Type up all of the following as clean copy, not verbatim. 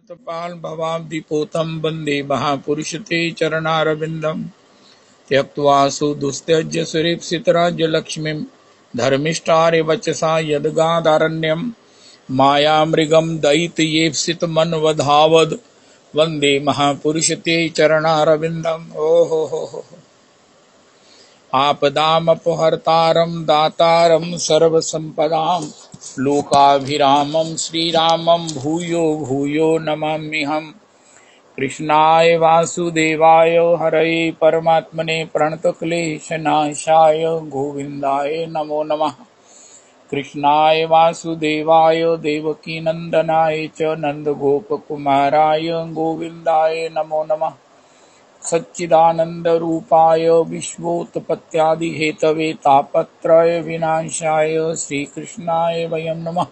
पाल भवाब्धिपोतं वन्दे महापुरुषते चरणारविन्दं त्यक्त्वा सुदुस्त्यज्य सुरेप्सितराज्यलक्ष्मीं धर्मिष्ठारेवचसा यद्गादारण्यं मायामृगं दयितयेप्सितमन्वधावद् वन्दे महापुरुषते चरणारविन्दम्। ओहो आपदामपहर्तारं दातारं सर्वसम्पदां लोकाभिरामं श्रीरामं भूयो भूयो नमाम्यहम्। कृष्णाय वासुदेवाय हरये परमात्मने प्रणतक्लेशनाशाय गोविन्दाय नमो नमः। कृष्णाय वासुदेवाय देवकीनन्दनाय च नन्दगोपकुमाराय गोविन्दाय नमो नमः। सच्चिदानन्दरूपाय विश्वोत्पत्त्यादिहेतवे तापत्रय विनाशाय श्रीकृष्णाय वयं नमः।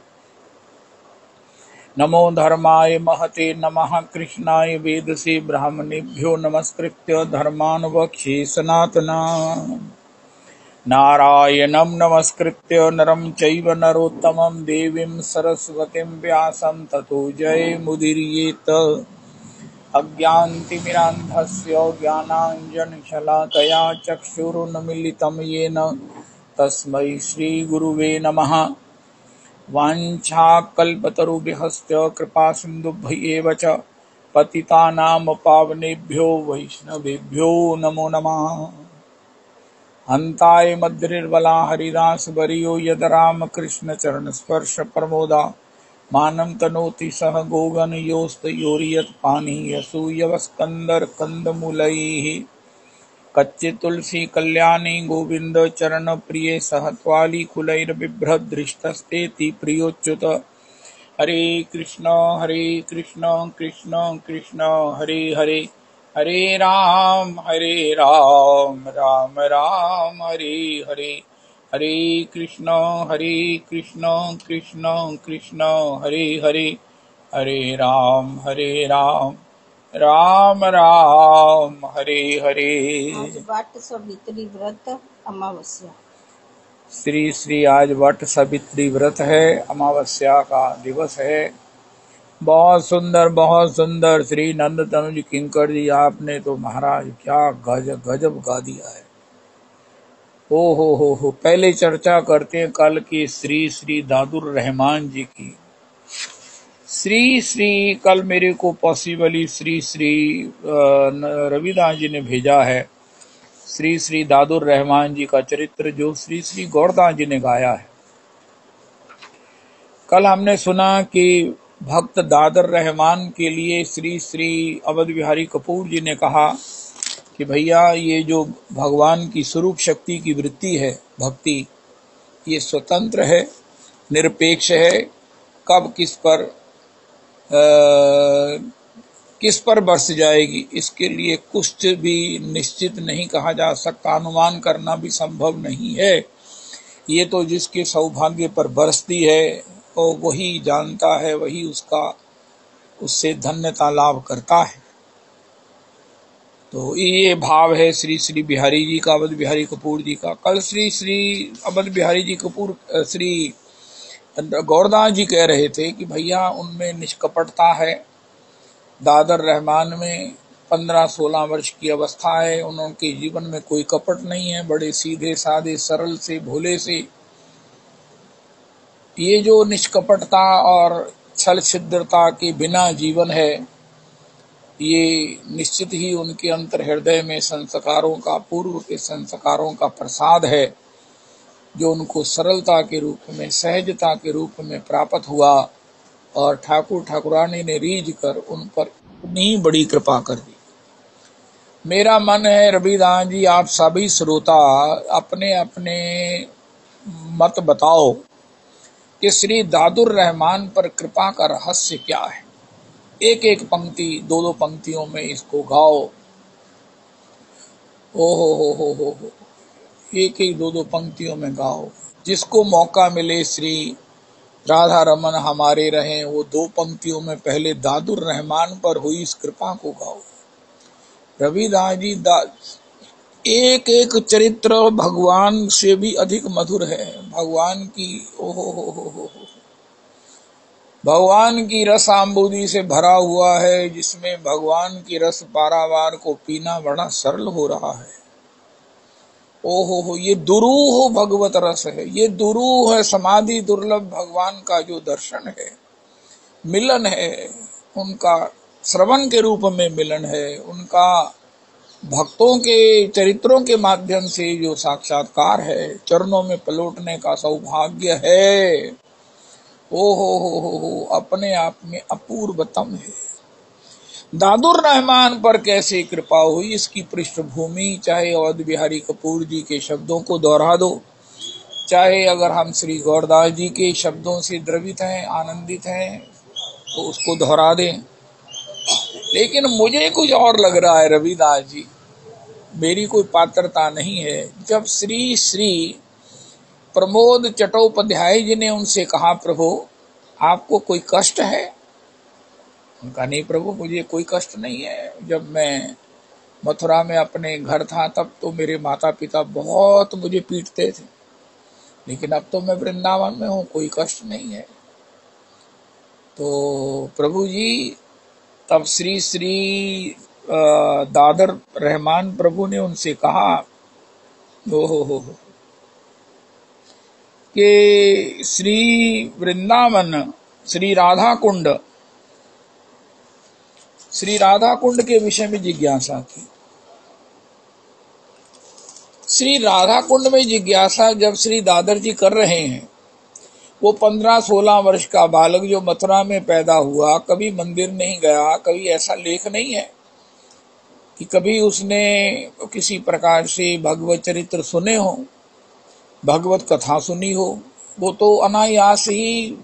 नमो धर्माय महते नमः। कृष्णाय वेदसे ब्राह्मणेभ्यो नमस्कृत्य धर्मान् वक्ष्ये सनातना। नारायणं नमस्कृत्य नरं चैव नरोत्तमं देवीं सरस्वतीं व्यासं ततो जयमुदीरयेत्। अज्ञानतिमिरान्धस्य ज्ञानाञ्जनशलाकया चक्षुरुन्मीलितं येन तस्मै श्रीगुरुवे नमः। वाञ्छाकल्पतरुभ्यश्च कृपासिन्धुभ्यैव च पतितानां पावनेभ्यो वैष्णवेभ्यो नमो नमः। हन्ताय मद्रिर्बला हरिदासवर्यो यद रामकृष्णचरणस्पर्श प्रमोदा मानं तनोति सह गोगन योस्तयोर्यत्पानीयसूयवस्कन्दर्कन्दमूलैः। कच्चे तुलसी कल्याणी गोविंद चरण प्रिय सहत्वाली कुलैर्बिभ्रदृष्टस्तेति प्रियोच्युत। हरे कृष्ण कृष्ण कृष्ण हरे हरे, हरे राम राम राम हरे हरे। हरे कृष्ण कृष्ण कृष्ण हरे हरे, हरे राम राम राम हरे हरे। आज वट सावित्री व्रत अमावस्या। श्री श्री आज वट सावित्री व्रत है, अमावस्या का दिवस है। बहुत सुंदर श्री नंद तनुज किंकर जी, आपने तो महाराज क्या गजब गा दिया है। ओ हो। पहले चर्चा करते हैं कल की श्री दादुर रहमान जी की। श्री कल मेरे को पॉसिबली श्री रविदास जी ने भेजा है। श्री दादुर रहमान जी का चरित्र जो श्री गौरदास जी ने गाया है। कल हमने सुना कि भक्त दादर रहमान के लिए श्री अवध बिहारी कपूर जी ने कहा कि भैया ये जो भगवान की स्वरूप शक्ति की वृत्ति है भक्ति, ये स्वतंत्र है, निरपेक्ष है, कब किस पर बरस जाएगी इसके लिए कुछ भी निश्चित नहीं कहा जा सकता, अनुमान करना भी संभव नहीं है। ये तो जिसके सौभाग्य पर बरसती है और वही जानता है, वही उससे धन्यता लाभ करता है। तो ये भाव है श्री बिहारी जी का, अवध बिहारी कपूर जी का। कल श्री अवध बिहारी जी कपूर श्री गौरदास जी कह रहे थे कि भैया उनमें निष्कपटता है। दादर रहमान में 15-16 वर्ष की अवस्था है, उनके जीवन में कोई कपट नहीं है, बड़े सीधे साधे सरल से भोले से। ये जो निष्कपटता और छल छिद्रता के बिना जीवन है, ये निश्चित ही उनके अंतर हृदय में संस्कारों का, पूर्व के संस्कारों का प्रसाद है, जो उनको सरलता के रूप में, सहजता के रूप में प्राप्त हुआ। और ठाकुर ठाकुरानी ने रीझ कर उन पर इतनी बड़ी कृपा कर दी। मेरा मन है रविदास जी, आप सभी श्रोता अपने अपने मत बताओ कि श्री दादुर रहमान पर कृपा का रहस्य क्या है। एक एक पंक्ति, दो पंक्तियों में इसको गाओ। हो, एक दो पंक्तियों में गाओ। जिसको मौका मिले श्री राधा रमन हमारे रहें, वो 2 पंक्तियों में पहले दादुर रहमान पर हुई इस कृपा को गाओ। रविदास जी एक चरित्र भगवान से भी अधिक मधुर है। भगवान की ओहो हो। भगवान की रस आंबूदी से भरा हुआ है, जिसमें भगवान की रस पारावार को पीना बड़ा सरल हो रहा है। ओहो, ये दुरूह भगवत रस है, ये दुरूह है, समाधि दुर्लभ भगवान का जो दर्शन है, मिलन है, उनका श्रवण के रूप में मिलन है, उनका भक्तों के चरित्रों के माध्यम से जो साक्षात्कार है, चरणों में पलटने का सौभाग्य है। ओहो, अपने आप में अपूर्वतम है। दादुर रहमान पर कैसे कृपा हुई, इसकी पृष्ठभूमि चाहे अवध बिहारी कपूर जी के शब्दों को दोहरा दो, चाहे अगर हम श्री गौरदास जी के शब्दों से द्रवित हैं, आनंदित हैं, तो उसको दोहरा दें। लेकिन मुझे कुछ और लग रहा है रविदास जी, मेरी कोई पात्रता नहीं है। जब श्री श्री प्रमोद चट्टोपाध्याय जी ने उनसे कहा, प्रभु आपको कोई कष्ट है? उनका नहीं प्रभु, मुझे कोई कष्ट नहीं है। जब मैं मथुरा में अपने घर था तब तो मेरे माता पिता बहुत मुझे पीटते थे, लेकिन अब तो मैं वृंदावन में हूँ, कोई कष्ट नहीं है। तो प्रभु जी तब श्री श्री दादर रहमान प्रभु ने उनसे कहा, हो कि श्री वृंदावन श्री राधा कुंड के विषय में जिज्ञासा की। श्री राधा कुंड में जिज्ञासा जब श्री दादर जी कर रहे हैं, वो 15-16 वर्ष का बालक जो मथुरा में पैदा हुआ, कभी मंदिर नहीं गया, कभी ऐसा लेख नहीं है कि कभी उसने किसी प्रकार से भगवत चरित्र सुने हो, भगवत कथा सुनी हो। वो तो अनायास ही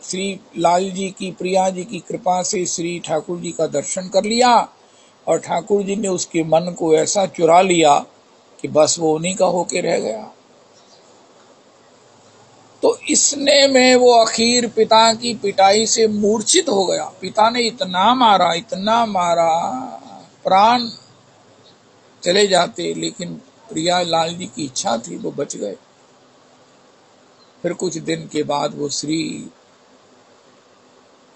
श्री लाल जी की, प्रिया जी की कृपा से श्री ठाकुर जी का दर्शन कर लिया, और ठाकुर जी ने उसके मन को ऐसा चुरा लिया कि बस वो उन्हीं का होके रह गया। तो इसने में वो आखिर पिता की पिटाई से मूर्छित हो गया। पिता ने इतना मारा, प्राण चले जाते, लेकिन प्रिया लाल जी की इच्छा थी, वो बच गए। फिर कुछ दिन के बाद वो श्री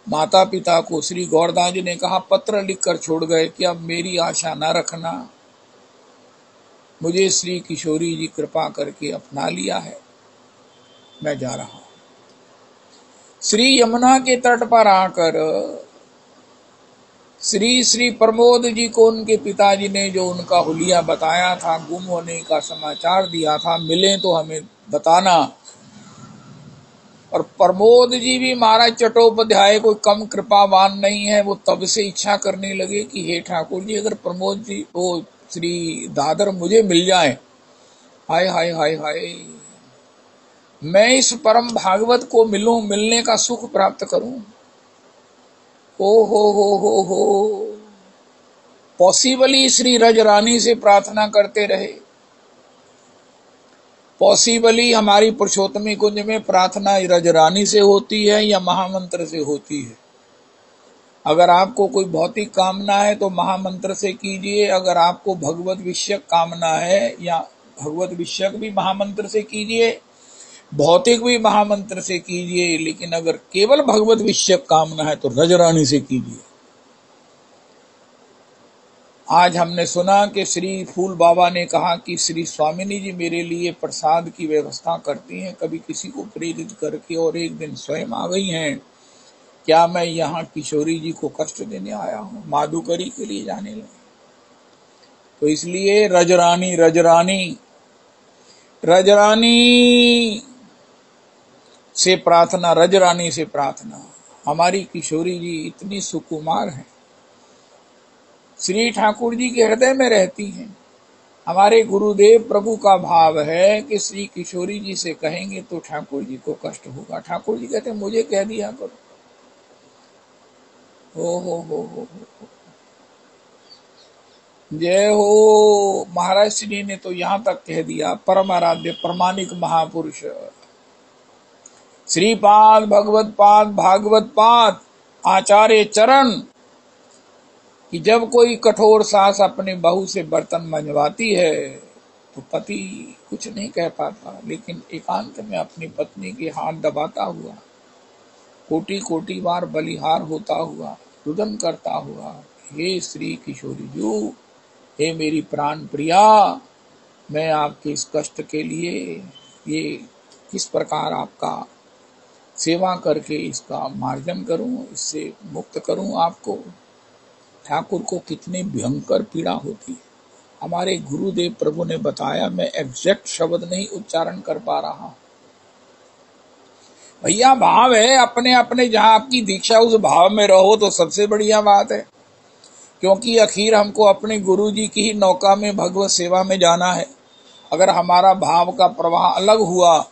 माता पिता को श्री गौरदास जी ने कहा, पत्र लिखकर छोड़ गए कि अब मेरी आशा न रखना, मुझे श्री किशोरी जी कृपा करके अपना लिया है, मैं जा रहा हूं। श्री यमुना के तट पर आकर श्री श्री प्रमोद जी को उनके पिताजी ने जो उनका हुलिया बताया था, गुम होने का समाचार दिया था, मिले तो हमें बताना। और प्रमोद जी भी महाराज चट्टोपाध्याय कोई कम कृपावान नहीं है। वो तब से इच्छा करने लगे कि हे ठाकुर जी, अगर प्रमोद जी वो श्री दादर मुझे मिल जाए, हाय हाय हाय हाय, मैं इस परम भागवत को मिलूं, मिलने का सुख प्राप्त करूं। ओ हो पॉसिबली श्री रजरानी से प्रार्थना करते रहे। पॉसिबली हमारी पुरुषोत्तमी कुंज में प्रार्थना रजरानी से होती है या महामंत्र से होती है। अगर आपको कोई भौतिक कामना है तो महामंत्र से कीजिए, अगर आपको भगवत विषयक कामना है या भगवत विषयक भी महामंत्र से कीजिए, भौतिक भी महामंत्र से कीजिए, लेकिन अगर केवल भगवत विषयक कामना है तो रजरानी से कीजिए। आज हमने सुना कि श्री फूल बाबा ने कहा कि श्री स्वामिनी जी मेरे लिए प्रसाद की व्यवस्था करती हैं, कभी किसी को प्रेरित करके, और एक दिन स्वयं आ गई हैं। क्या मैं यहाँ किशोरी जी को कष्ट देने आया हूँ? माधुकरी के लिए जाने लगे। तो इसलिए रजरानी रजरानी रजरानी से प्रार्थना, रजरानी से प्रार्थना। हमारी किशोरी जी इतनी सुकुमार हैं, श्री ठाकुर जी के हृदय में रहती हैं। हमारे गुरुदेव प्रभु का भाव है कि श्री किशोरी जी से कहेंगे तो ठाकुर जी को कष्ट होगा। ठाकुर जी कहते मुझे कह दिया करो। हो जय हो। महाराज श्री ने तो यहां तक कह दिया, परम आराध्य प्रमाणिक महापुरुष श्रीपाद भगवत पाद भागवत पाद आचार्य चरण कि जब कोई कठोर सास अपने बहू से बर्तन मंजवाती है तो पति कुछ नहीं कह पाता, लेकिन एकांत में अपनी पत्नी के हाथ दबाता हुआ कोटि कोटि बार बलिहार होता हुआ, रुदन करता हुआ, हे श्री किशोरी जू, हे मेरी प्राण प्रिया, मैं आपके इस कष्ट के लिए ये किस प्रकार आपका सेवा करके इसका मार्जन करूं, इससे मुक्त करूं आपको। ठाकुर को कितनी भयंकर पीड़ा होती है। हमारे गुरुदेव प्रभु ने बताया, मैं एग्जैक्ट शब्द नहीं उच्चारण कर पा रहा। भैया भाव है, अपने अपने जहां आपकी दीक्षा उस भाव में रहो तो सबसे बढ़िया बात है, क्योंकि आखिर हमको अपने गुरु जी की ही नौका में भगवत सेवा में जाना है। अगर हमारा भाव का प्रवाह अलग हुआ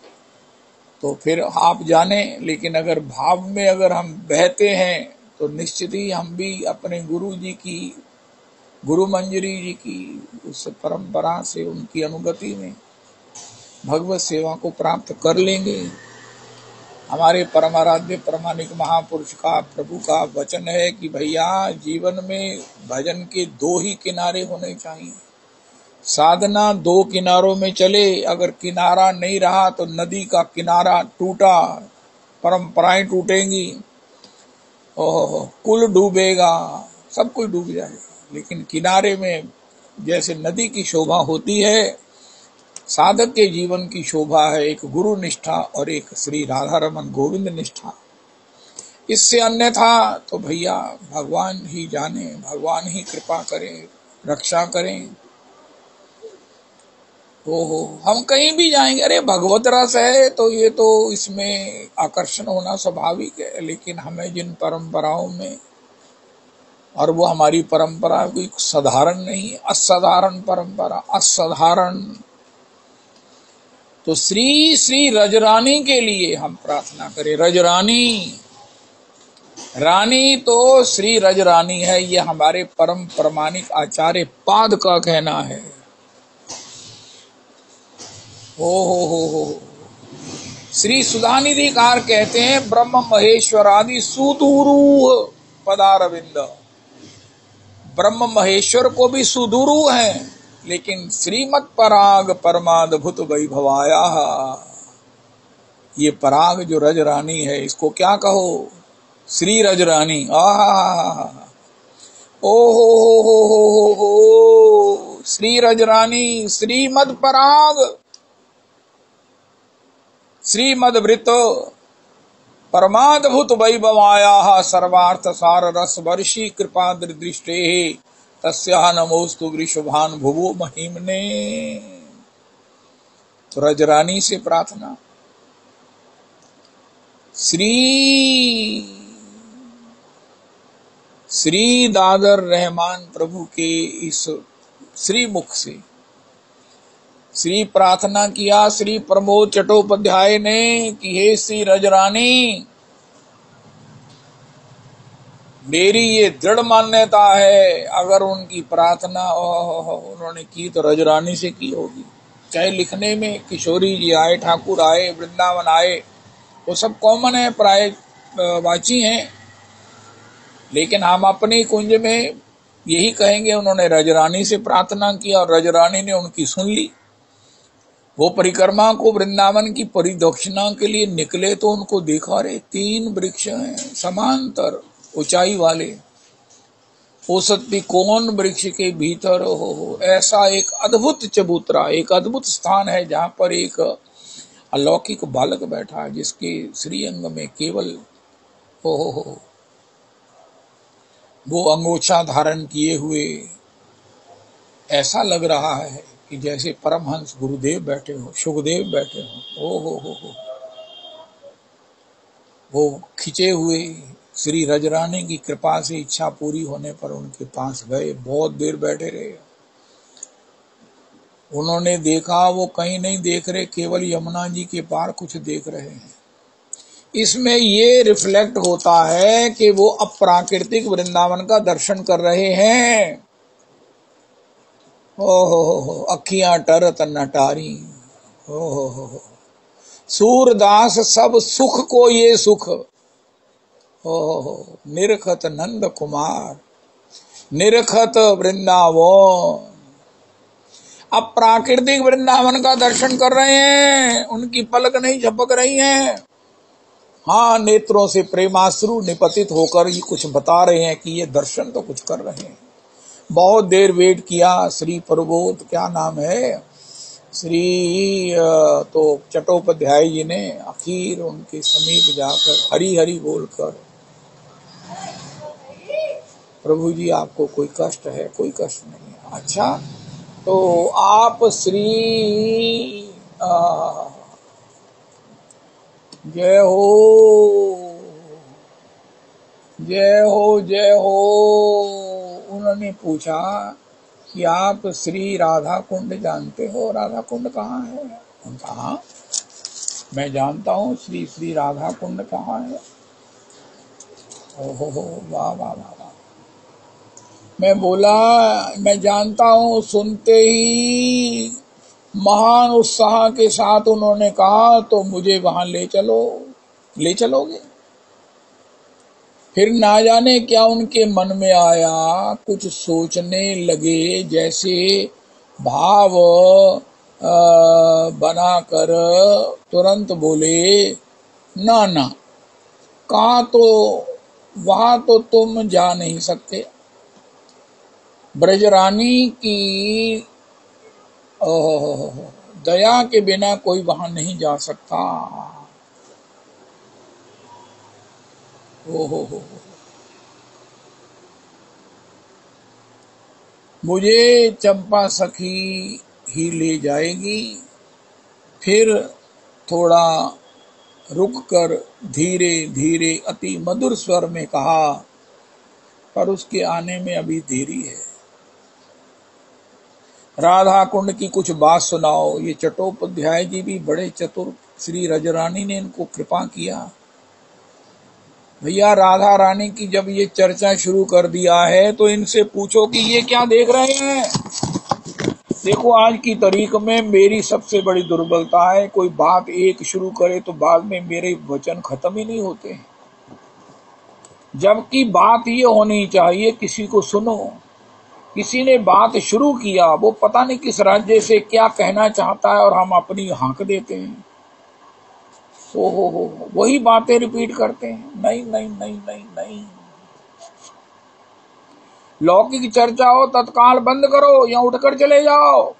तो फिर आप जाने, लेकिन अगर भाव में अगर हम बहते हैं तो निश्चित ही हम भी अपने गुरु जी की, गुरु मंजरी जी की उस परंपरा से, उनकी अनुगति में भगवत सेवा को प्राप्त कर लेंगे। हमारे परमाराध्य प्रमाणिक महापुरुष का, प्रभु का वचन है कि भैया जीवन में भजन के दो ही किनारे होने चाहिए। साधना दो किनारों में चले, अगर किनारा नहीं रहा तो नदी का किनारा टूटा, परंपराएं टूटेंगी, कुल डूबेगा, सब कुछ डूब जाएगा। लेकिन किनारे में जैसे नदी की शोभा होती है, साधक के जीवन की शोभा है एक गुरु निष्ठा और एक श्री राधा रमन गोविंद निष्ठा। इससे अन्यथा तो भैया भगवान ही जाने, भगवान ही कृपा करें, रक्षा करें। ओहो, हम कहीं भी जाएंगे, अरे भगवत रस है तो ये तो इसमें आकर्षण होना स्वाभाविक है। लेकिन हमें जिन परंपराओं में, और वो हमारी परंपरा कोई साधारण नहीं, असाधारण परंपरा, असाधारण, तो श्री श्री रजरानी के लिए हम प्रार्थना करें। रजरानी, रानी तो श्री रजरानी है, ये हमारे परम प्रमाणिक आचार्य पाद का कहना है। हो श्री सुधानिधिकार कहते हैं, ब्रह्म महेश्वरादि सुदूरू पदारविंद। ब्रह्म महेश्वर को भी सुदूरू है, लेकिन श्रीमत् पराग परमाद्भुत वैभवाया, ये पराग जो रजरानी है, इसको क्या कहो, श्री रजरानी। आहा, ओ हो, श्री रजरानी, श्रीमद पराग, श्रीमद वृत परमाद्भुत वैभवाया सर्वार्थ सार रस वर्षी कृपा दृष्टे तस्याह नमोस्तु वृषभान भुवो महिमने। तो रजरानी से प्रार्थना। श्री दादर रहमान प्रभु के इस श्री मुख से श्री प्रार्थना किया श्री प्रमोद चट्टोपाध्याय ने कि हे श्री रजरानी, मेरी ये दृढ़ मान्यता है, अगर उनकी प्रार्थना उन्होंने की तो रजरानी से की होगी। चाहे लिखने में किशोरी जी आए, ठाकुर आए, वृंदावन आए, वो सब कॉमन है, प्राय वाची हैं, लेकिन हम अपनी कुंज में यही कहेंगे उन्होंने रजरानी से प्रार्थना किया और रजरानी ने उनकी सुन ली। वो परिक्रमा को वृंदावन की परिदक्षिणा के लिए निकले तो उनको देखा, रे 3 वृक्ष हैं समांतर ऊंचाई वाले, औसत कौन वृक्ष के भीतर हो ऐसा एक अद्भुत चबूतरा, एक अद्भुत स्थान है जहां पर एक अलौकिक बालक बैठा है जिसके श्रीअंग में केवल वो अंगोछा धारण किए हुए ऐसा लग रहा है कि जैसे परमहंस गुरुदेव बैठे हो, सुखदेव बैठे हो। हो वो खिंचे हुए श्री रजरानी की कृपा से इच्छा पूरी होने पर उनके पास गए, बहुत देर बैठे रहे। उन्होंने देखा वो कहीं नहीं देख रहे, केवल यमुना जी के पार कुछ देख रहे हैं। इसमें ये रिफ्लेक्ट होता है कि वो अप्राकृतिक वृंदावन का दर्शन कर रहे हैं। ओहो, अखियां टरत नटारी, ओहो, सूरदास सब सुख को ये सुख, ओहो, निरखत नंद कुमार, निरखत वृंदावन। अब प्राकृतिक वृंदावन का दर्शन कर रहे हैं, उनकी पलक नहीं झपक रही है। हाँ, नेत्रों से प्रेमाश्रु निपतित होकर ये कुछ बता रहे हैं कि ये दर्शन तो कुछ कर रहे हैं। बहुत देर वेट किया। श्री प्रबोध क्या नाम है, श्री तो चट्टोपाध्याय जी ने आखिर उनके समीप जाकर हरी हरी बोलकर, प्रभु जी आपको कोई कष्ट है? कोई कष्ट नहीं है। अच्छा, तो आप श्री जय हो जय हो जय हो। उन्होंने पूछा कि आप श्री राधा कुंड जानते हो? राधा कुंड कहाँ है? उन्होंने कहा मैं जानता हूँ, श्री श्री राधा कुंड कहाँ है? ओहो हो, वाह वाह वाह वाह। मैं बोला मैं जानता हूँ। सुनते ही महान उत्साह के साथ उन्होंने कहा तो मुझे वहां ले चलो। ले चलोगे? फिर ना जाने क्या उनके मन में आया, कुछ सोचने लगे, जैसे भाव बनाकर तुरंत बोले ना ना, कहा तो वहां तो तुम जा नहीं सकते। ब्रजरानी की दया के बिना कोई वहां नहीं जा सकता। ओहो, मुझे चंपा सखी ही ले जाएगी। फिर थोड़ा रुककर धीरे धीरे अति मधुर स्वर में कहा, पर उसके आने में अभी देरी है। राधा कुंड की कुछ बात सुनाओ। ये चट्टोपाध्याय जी भी बड़े चतुर, श्री रजरानी ने इनको कृपा किया। भैया राधा रानी की जब ये चर्चा शुरू कर दिया है तो इनसे पूछो कि ये क्या देख रहे हैं। देखो, आज की तारीख में मेरी सबसे बड़ी दुर्बलता है, कोई बात एक शुरू करे तो बाद में मेरे वचन खत्म ही नहीं होते, जबकि बात ये होनी चाहिए किसी को सुनो। किसी ने बात शुरू किया, वो पता नहीं किस राज्य से क्या कहना चाहता है और हम अपनी हाँक देते हैं। हो वही बातें रिपीट करते हैं। नहीं नहीं नहीं नहीं नहीं, लौकिक चर्चा हो तत्काल बंद करो या उठकर चले जाओ।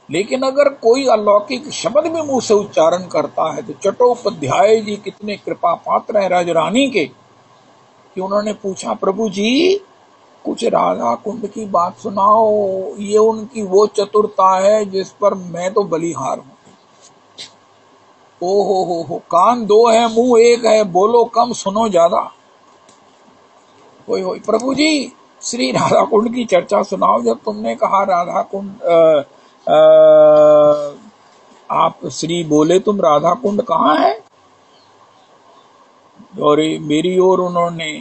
लेकिन अगर कोई अलौकिक शब्द भी मुंह से उच्चारण करता है तो चट्टोपाध्याय जी कितने कृपा पात्र हैं राजरानी के, कि उन्होंने पूछा प्रभु जी कुछ राधा कुंड की बात सुनाओ। ये उनकी वो चतुरता है जिस पर मैं तो बलिहार हूं। ओ हो, कान दो है मुंह एक है, बोलो कम सुनो ज्यादा। हो प्रभु जी श्री राधा कुंड की चर्चा सुनाओ। जब तुमने कहा राधा कुंड, आप श्री बोले, तुम राधा कुंड कहाँ है? और मेरी ओर उन्होंने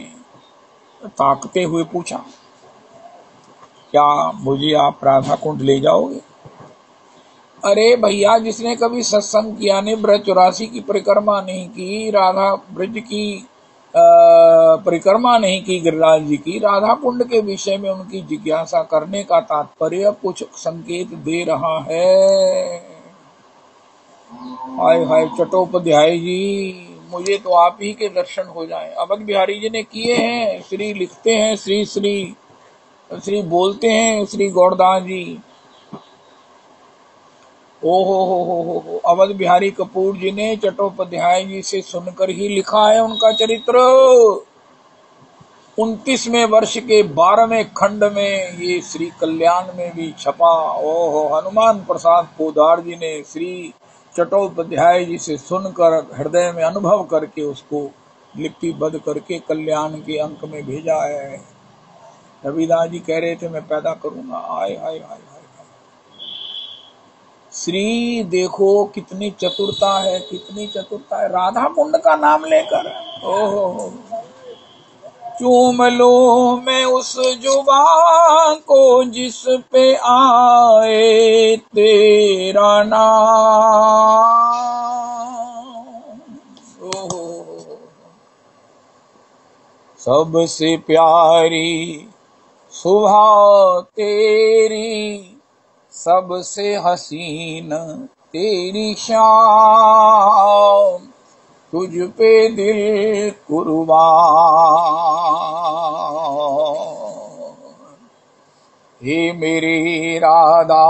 ताकते हुए पूछा, क्या मुझे आप राधा कुंड ले जाओगे? अरे भैया, जिसने कभी सत्संग किया नहीं, ब्रज 84 की परिक्रमा नहीं की, राधा ब्रज की परिक्रमा नहीं की गिरिराज जी की, राधा कुंड के विषय में उनकी जिज्ञासा करने का तात्पर्य कुछ संकेत दे रहा है। हाय हाय चट्टोपाध्याय जी, मुझे तो आप ही के दर्शन हो जाएं। अवध बिहारी जी ने किए हैं, श्री लिखते हैं, श्री श्री श्री बोलते हैं श्री गौरदास जी। हो अवध बिहारी कपूर जी ने चट्टोपाध्याय जी से सुनकर ही लिखा है उनका चरित्र। 29वें वर्ष के 12वें खंड में ये श्री कल्याण में भी छपा। ओहो, हनुमान प्रसाद पोदार जी ने श्री चट्टोपाध्याय जी से सुनकर हृदय में अनुभव करके उसको लिपिबद्ध करके कल्याण के अंक में भेजा है। रविदास जी कह रहे थे मैं पैदा करूंगा। आय हाय हाय हाय, श्री देखो कितनी चतुरता है, कितनी चतुरता है राधा कुंड का नाम लेकर। ओहो, चूम लो मैं उस जुबान को जिस पे आए तेरा नाम। ओहो, सबसे प्यारी सुबह तेरी, सबसे हसीन तेरी शाम, तुझ पे दिल कुर्बान। हे मेरे राधा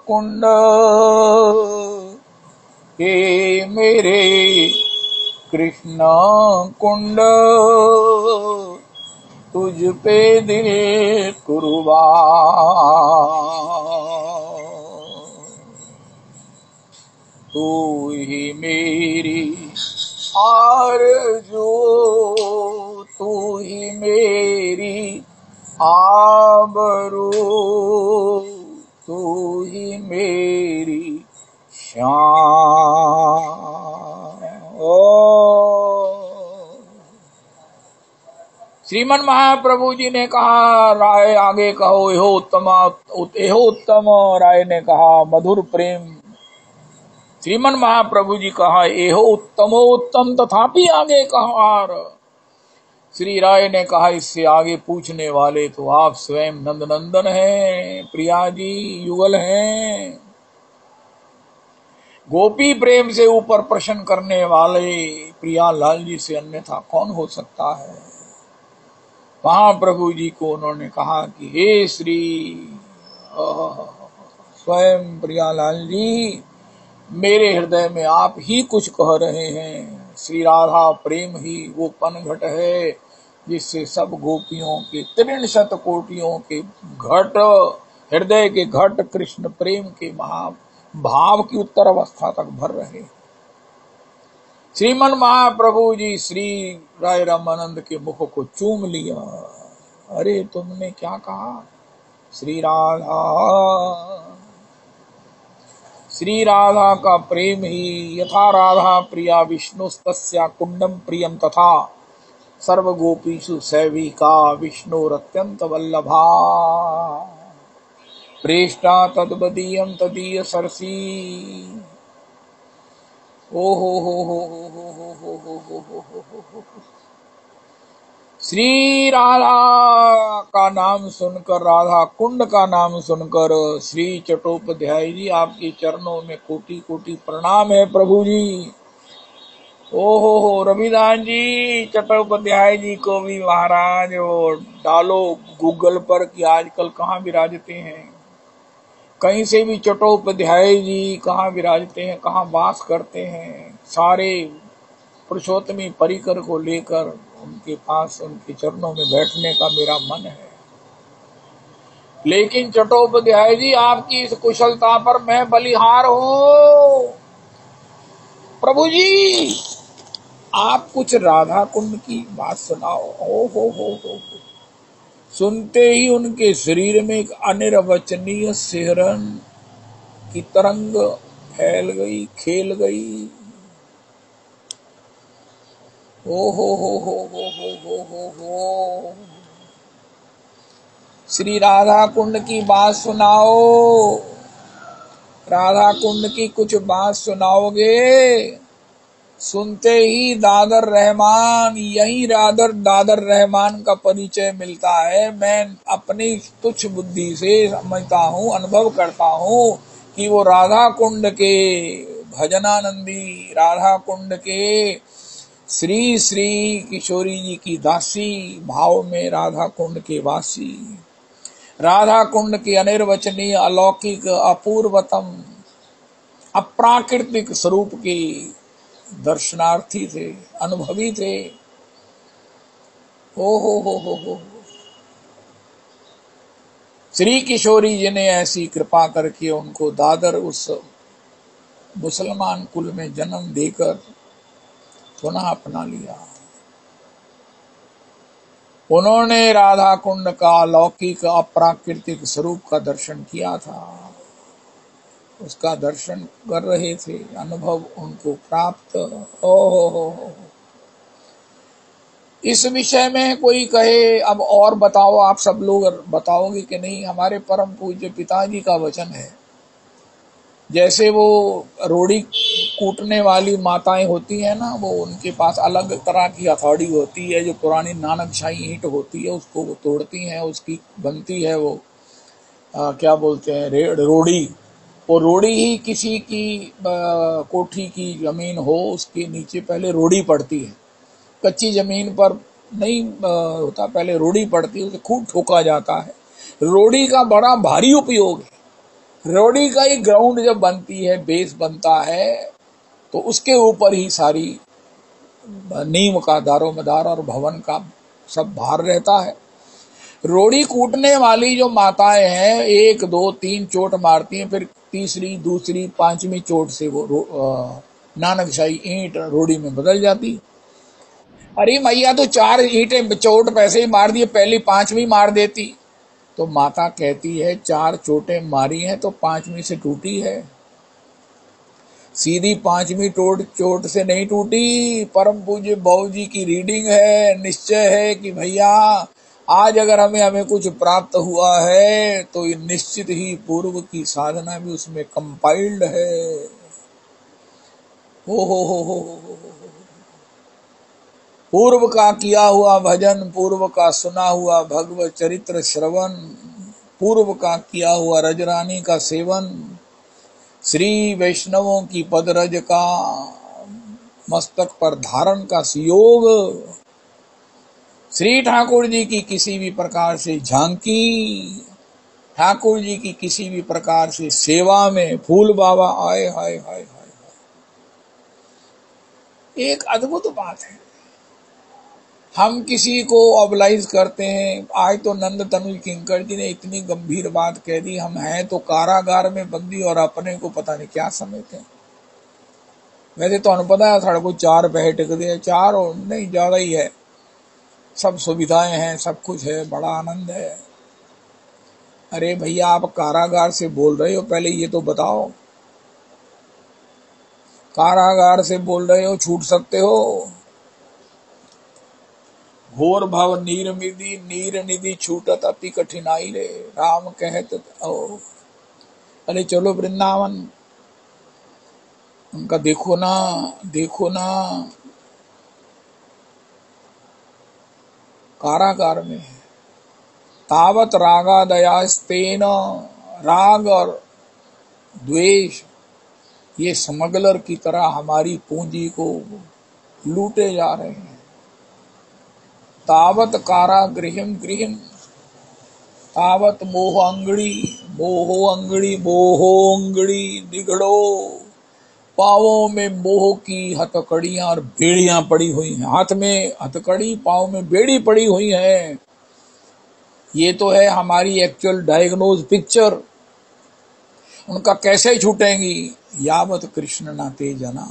कुंड, हे मेरे कृष्ण कुंड, तुझ पे दिल कुर्बान। तू ही मेरी आरज़ू, तू ही मेरी आबरू, तू ही मेरी शान। ओ श्रीमन महाप्रभु जी ने कहा, राय आगे कहो एहो उत्तम। राय ने कहा मधुर प्रेम। श्रीमन महाप्रभु जी कहा एहो उत्तम तथापि आगे कहा। श्री राय ने कहा इससे आगे पूछने वाले तो आप स्वयं नंदनंदन हैं, प्रिया जी युगल हैं। गोपी प्रेम से ऊपर प्रश्न करने वाले प्रिया लाल जी से अन्यथा कौन हो सकता है। महाप्रभु जी को उन्होंने कहा कि हे श्री स्वयं प्रियालाल जी, मेरे हृदय में आप ही कुछ कह रहे हैं। श्री राधा प्रेम ही वो पनघट है जिससे सब गोपियों के 63 कोटियों के घट, हृदय के घट कृष्ण प्रेम के भाव की उत्तर अवस्था तक भर रहे। श्रीमन महाप्रभु जी श्री राय रामानंद के मुख को चूम लिया। अरे तुमने क्या कहा? श्री राधा का प्रेम ही यथा राधा प्रिया विष्णुस्तस्या कुंडम प्रियम तथा सर्व गोपीषु सैविका विष्णुरत्यंत वल्लभा प्रेष्टा तद्वदीयम तदीय सरसी। ओ हो। श्री राधा का नाम सुनकर, राधा कुंड का नाम सुनकर श्री चट्टोपाध्याय जी आपके चरणों में कोटि कोटि प्रणाम है प्रभु जी। हो रविदास जी चट्टोपाध्याय जी को भी महाराज वो डालो गूगल पर कि आजकल कहाँ विराजते हैं, कहीं से भी चट्टोपाध्याय जी कहाँ विराजते हैं, कहाँ वास करते हैं। सारे पुरुषोत्तमी परिकर को लेकर उनके पास उनके चरणों में बैठने का मेरा मन है। लेकिन चट्टोपाध्याय जी आपकी इस कुशलता पर मैं बलिहार हूँ। प्रभु जी आप कुछ राधा कुंड की बात सुनाओ। हो। सुनते ही उनके शरीर में एक अनिर्वचनीय सिहरन की तरंग फैल गई, खेल गई। हो। श्री राधा कुंड की बात सुनाओ, राधा कुंड की कुछ बात सुनाओगे। सुनते ही दादर रहमान, यही दादर रहमान का परिचय मिलता है। मैं अपनी तुच्छ बुद्धि से समझता हूँ, अनुभव करता हूँ कि वो राधा कुंड के भजनानंदी, राधा कुंड के श्री श्री किशोरी जी की दासी, भाव में राधा कुंड के वासी, राधा कुंड के अनिर्वचनीय अलौकिक अपूर्वतम अप्राकृतिक स्वरूप के दर्शनार्थी थे, अनुभवी थे। हो। श्री किशोरी जी ने ऐसी कृपा करके उनको दादर उस मुसलमान कुल में जन्म देकर पुनः अपना लिया। उन्होंने राधा कुंड का अलौकिक अप्राकृतिक स्वरूप का दर्शन किया था, उसका दर्शन कर रहे थे, अनुभव उनको प्राप्त। हो। इस विषय में कोई कहे अब और बताओ, आप सब लोग बताओगे कि नहीं? हमारे परम पूज्य पिताजी का वचन है। जैसे वो रोड़ी कूटने वाली माताएं होती है ना, वो उनके पास अलग तरह की हथौड़ी होती है, जो पुरानी नानकशाही ईंट होती है उसको वो तोड़ती हैं, उसकी बनती है वो क्या बोलते हैं रोड़ी, वो रोड़ी ही किसी की कोठी की जमीन हो, उसके नीचे पहले रोड़ी पड़ती है। कच्ची जमीन पर नहीं होता, पहले रोड़ी पड़ती है, उसे खूब ठोका जाता है। रोड़ी का बड़ा भारी उपयोग है। रोड़ी का ही ग्राउंड जब बनती है, बेस बनता है, तो उसके ऊपर ही सारी नींव का दारोमदार और भवन का सब भार रहता है। रोड़ी कूटने वाली जो माताएं हैं, 1 2 3 चोट मारती हैं, फिर तीसरी, दूसरी, 5वीं चोट से वो नानकशाही ईंट रोड़ी में बदल जाती। अरे मैया, तो 4 ईंटें चोट पैसे ही मार दिए, पहली 5वीं मार देती। तो माता कहती है 4 चोटें मारी हैं तो 5वीं से टूटी है, सीधी 5वीं चोट से नहीं टूटी। परम पूज्य बाबू जी की रीडिंग है, निश्चय है कि भैया आज अगर हमें कुछ प्राप्त हुआ है तो ये निश्चित ही पूर्व की साधना भी उसमें कंपाइल्ड है। हो। पूर्व का किया हुआ भजन, पूर्व का सुना हुआ भगवत चरित्र श्रवण, पूर्व का किया हुआ रजरानी का सेवन, श्री वैष्णवों की पदरज का मस्तक पर धारण का सुयोग, श्री ठाकुर जी की किसी भी प्रकार से झांकी, ठाकुर जी की किसी भी प्रकार से सेवा में फूल बाबा आए, हाय हाय हाय। एक अद्भुत बात है, हम किसी को ऑबलाइज करते हैं। आज तो नंद तनुज किंकर जी ने इतनी गंभीर बात कह दी, हम हैं तो कारागार में बंदी और अपने को पता नहीं क्या समझते हैं। वैसे तो अनपता है, साढ़े को 4 पैसे टिक दिए, 4 और नहीं ज्यादा ही है, सब सुविधाएं हैं, सब कुछ है, बड़ा आनंद है। अरे भैया, आप कारागार से बोल रहे हो, पहले ये तो बताओ, कारागार से बोल रहे हो, छूट सकते हो? घोर भव नीर निधि छूटत अति कठिनाई रे, राम कहत ओ। अरे चलो वृंदावन, उनका देखो ना, कारागार में है। तावत रागा दयास्तेन, राग और द्वेष ये स्मगलर की तरह हमारी पूंजी को लूटे जा रहे हैं। तावत कारागृहम गृहम, तावत मोह अंगड़ी निगड़ो। पावों में मोह की हथकड़ियां और बेड़ियां पड़ी हुई हैं, हाथ में हथकड़ी, पांव में बेड़ी पड़ी हुई है। ये तो है हमारी एक्चुअल डायग्नोज पिक्चर। उनका कैसे छूटेंगी? यावत कृष्ण नाते जना।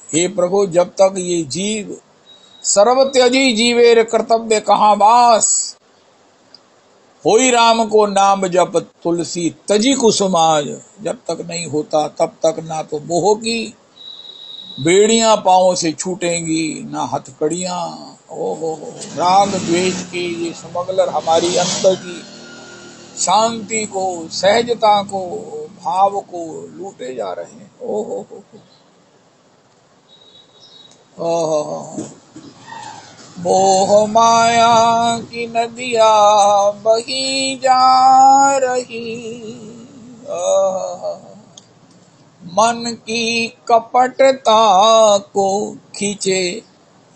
हे प्रभु, जब तक ये जीव सर्व त्यजी जीवेर कर्तव्य कहाँ बास, होई राम को नाम जप तुलसी तजी कुसुमाज। जब तक नहीं होता तब तक ना तो मोह की बेड़ियां पांवों से छूटेंगी, ना हथकड़ियां। ओहो, राग द्वेष के ये स्मगलर हमारी अंतर की शांति को, सहजता को, भाव को लूटे जा रहे हैं। ओहो, मोह माया की नदिया बही जा रही, मन की कपटता को खींचे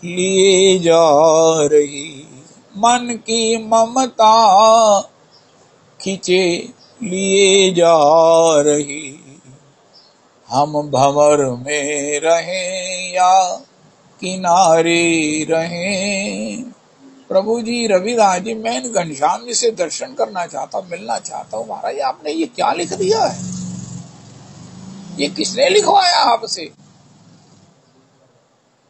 लिए जा रही, मन की ममता खींचे लिए जा रही। हम भंवर में रहें या किनारे रहें। प्रभु जी, रविदास जी, मैं घनश्याम जी से दर्शन करना चाहता हूँ, मिलना चाहता हूँ। महाराज, आपने ये क्या लिख दिया है? ये किसने लिखवाया आपसे?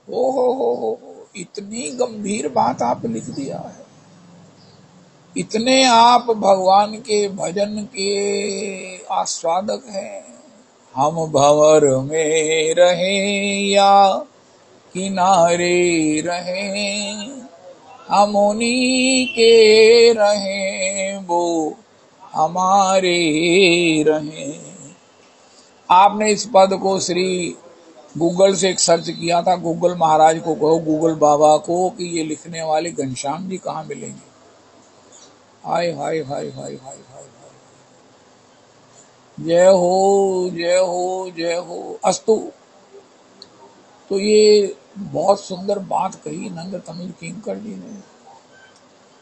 हो, इतनी गंभीर बात आप लिख दिया है। इतने आप भगवान के भजन के आस्वादक हैं। हम भंवर में रहें या किनारे रहें, हम उन्हीं के रहें, वो हमारे रहें। आपने इस पद को श्री गूगल से एक सर्च किया था, गूगल महाराज को कहो, गूगल बाबा को, कि ये लिखने वाले घनश्याम जी कहाँ मिलेंगे। हाय हाय हाय हाय हाय हाय। जय हो जय हो जय हो अस्तु। तो ये बहुत सुंदर बात कही नंद तमिल किंकर जी ने।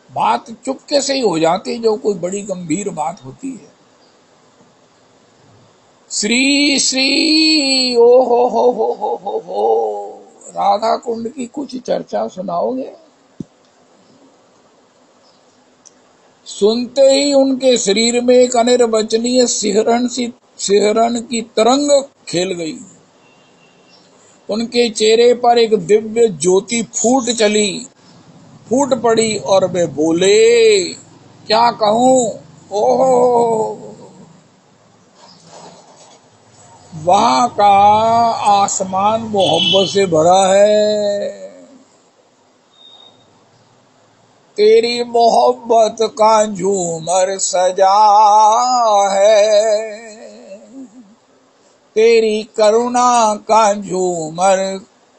बात चुपके से ही हो जाती जो कोई बड़ी गंभीर बात होती है। श्री श्री ओ हो राधा कुंड की कुछ चर्चा सुनाओगे? सुनते ही उनके शरीर में एक अनिर्वचनीय सिहरन की तरंग खेल गई। उनके चेहरे पर एक दिव्य ज्योति फूट पड़ी और वे बोले, क्या कहूं, ओहो, वहां का आसमान मोहब्बत से भरा है। तेरी मोहब्बत का झूमर सजा है, तेरी करुणा का झूमर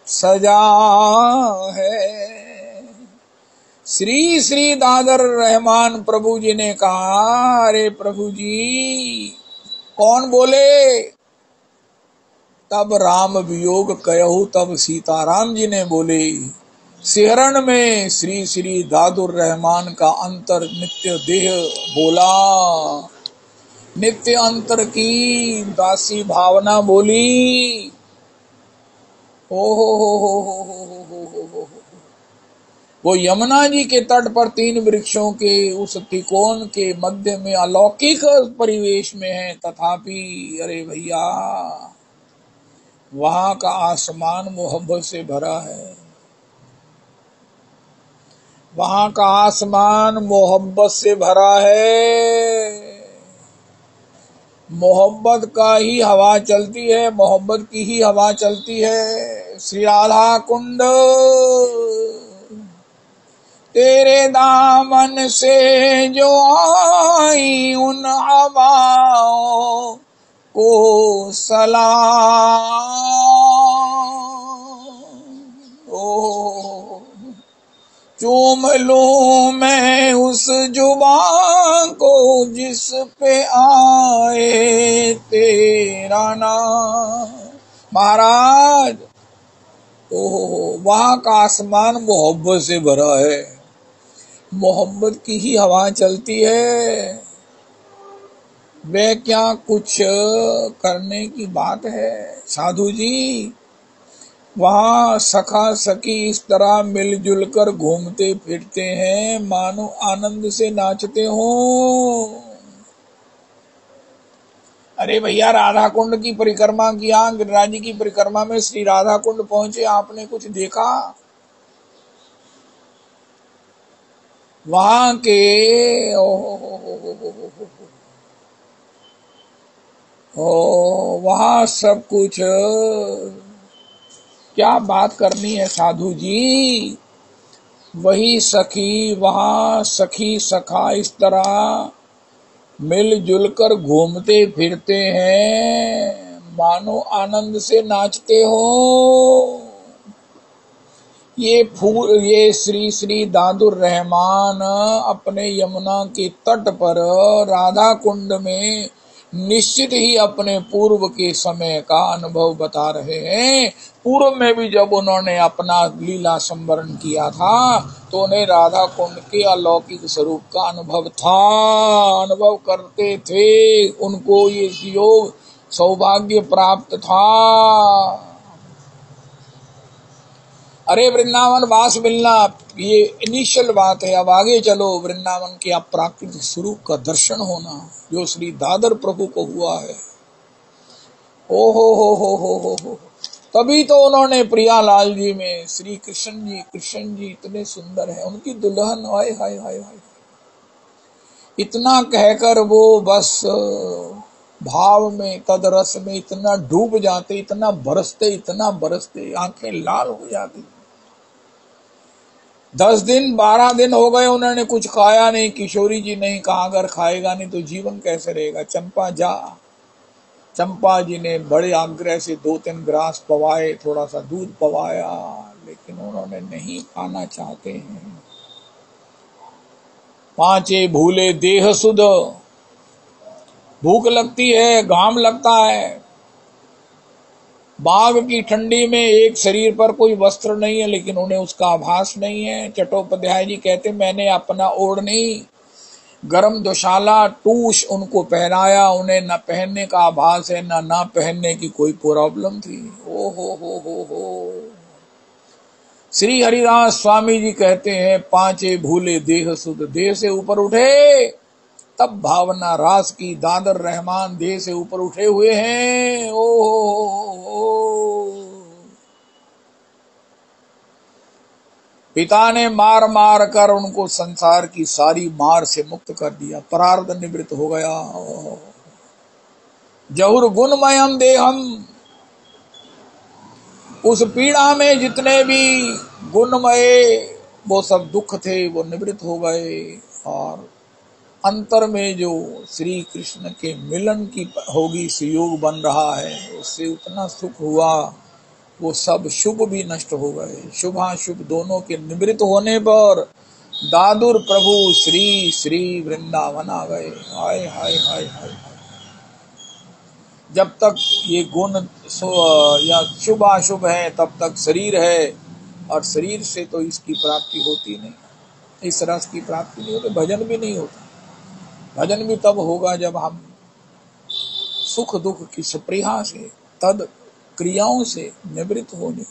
सजा है। श्री श्री दादर रहमान प्रभु जी ने कहा, अरे प्रभु जी कौन बोले? तब राम वियोग कहूं, तब सीताराम जी ने बोले। सिहरन में श्री श्री दादुर रहमान का अंतर नित्य देह बोला, नित्य अंतर की दासी भावना बोली। हो वो यमुना जी के तट पर 3 वृक्षों के उस त्रिकोण के मध्य में अलौकिक परिवेश में है, तथापि अरे भैया वहां का आसमान मोहब्बत से भरा है। वहां का आसमान मोहब्बत से भरा है। मोहब्बत का ही हवा चलती है, मोहब्बत की ही हवा चलती है। श्री राधा कुंड तेरे दामन से जो आई उन हवाओं को सलाम। ओ चूम लूं मैं उस जुबान को जिस पे आए तेरा नाम। महाराज वहां का आसमान मोहब्बत से भरा है, मोहब्बत की ही हवा चलती है। वे क्या कुछ करने की बात है साधु जी? वहां सखा सखी इस तरह मिलजुल कर घूमते फिरते हैं मानो आनंद से नाचते हो। अरे भैया राधा कुंड की परिक्रमा किया, गिरिराज जी की परिक्रमा में श्री राधा कुंड पहुंचे, आपने कुछ देखा? वहां के वहां सब कुछ क्या बात करनी है साधु जी? वही सखी वहां सखी सखा इस तरह मिलजुल कर घूमते फिरते हैं मानो आनंद से नाचते हो। ये श्री श्री दादुर रहमान अपने यमुना के तट पर राधा कुंड में निश्चित ही अपने पूर्व के समय का अनुभव बता रहे हैं। पूर्व में भी जब उन्होंने अपना लीला संवरण किया था तो उन्हें राधा कुंड के अलौकिक स्वरूप का अनुभव था, अनुभव करते थे, उनको ये योग सौभाग्य प्राप्त था। अरे वृंदावन वास मिलना ये इनिशियल बात है, अब आगे चलो वृंदावन के अपराकृतिक स्वरूप का दर्शन होना जो श्री दादर प्रभु को हुआ है। ओ हो तभी तो उन्होंने प्रियालाल जी में श्री कृष्ण जी इतने सुंदर हैं, उनकी दुल्हन हाय हाय हाय हाय, इतना कहकर वो बस भाव में तदरस में इतना डूब जाते, इतना बरसते आंखें लाल हो जाती। 10 दिन 12 दिन हो गए उन्होंने कुछ खाया नहीं। किशोरी जी ने कहा अगर खाएगा नहीं तो जीवन कैसे रहेगा, चंपा जी ने बड़े आग्रह से 2-3 ग्रास पवाए, थोड़ा सा दूध पवाया, लेकिन उन्होंने नहीं खाना चाहते हैं। 5 भूले देह सुध भूख लगती है, घाम लगता है, बाघ की ठंडी में एक शरीर पर कोई वस्त्र नहीं है, लेकिन उन्हें उसका आभास नहीं है। चट्टोपाध्याय जी कहते मैंने अपना ओढ़नी गरम दोशाला टूश उनको पहनाया, उन्हें न पहनने का आभास है, न पहनने की कोई प्रॉब्लम थी। ओ हो। श्री हरिदास स्वामी जी कहते हैं पांचे भूले देह सुध, देह से ऊपर उठे तब भावना रास की, दादर रहमान देह से ऊपर उठे हुए हैं। ओ पिता ने मार मार कर उनको संसार की सारी मार से मुक्त कर दिया, परार्ध निवृत्त हो गया। जहुर गुणमयम देहम, उस पीड़ा में जितने भी गुणमय वो सब दुख थे वो निवृत्त हो गए, और अंतर में जो श्री कृष्ण के मिलन की होगी सुयोग बन रहा है, उससे उतना सुख हुआ, वो सब शुभ भी नष्ट हो गए। शुभाशुभ दोनों के निवृत्त होने पर दादुर प्रभु श्री श्री वृंदावन आ गए। हाय हाय हाय हाय। जब तक ये गुण या शुभ अशुभ है तब तक शरीर है, और शरीर से तो इसकी प्राप्ति होती नहीं, इस रस की प्राप्ति नहीं होती, भजन भी नहीं होता। भजन भी तब होगा जब हम सुख दुख की स्पृहा से, तद क्रियाओं से निवृत्त होंगे।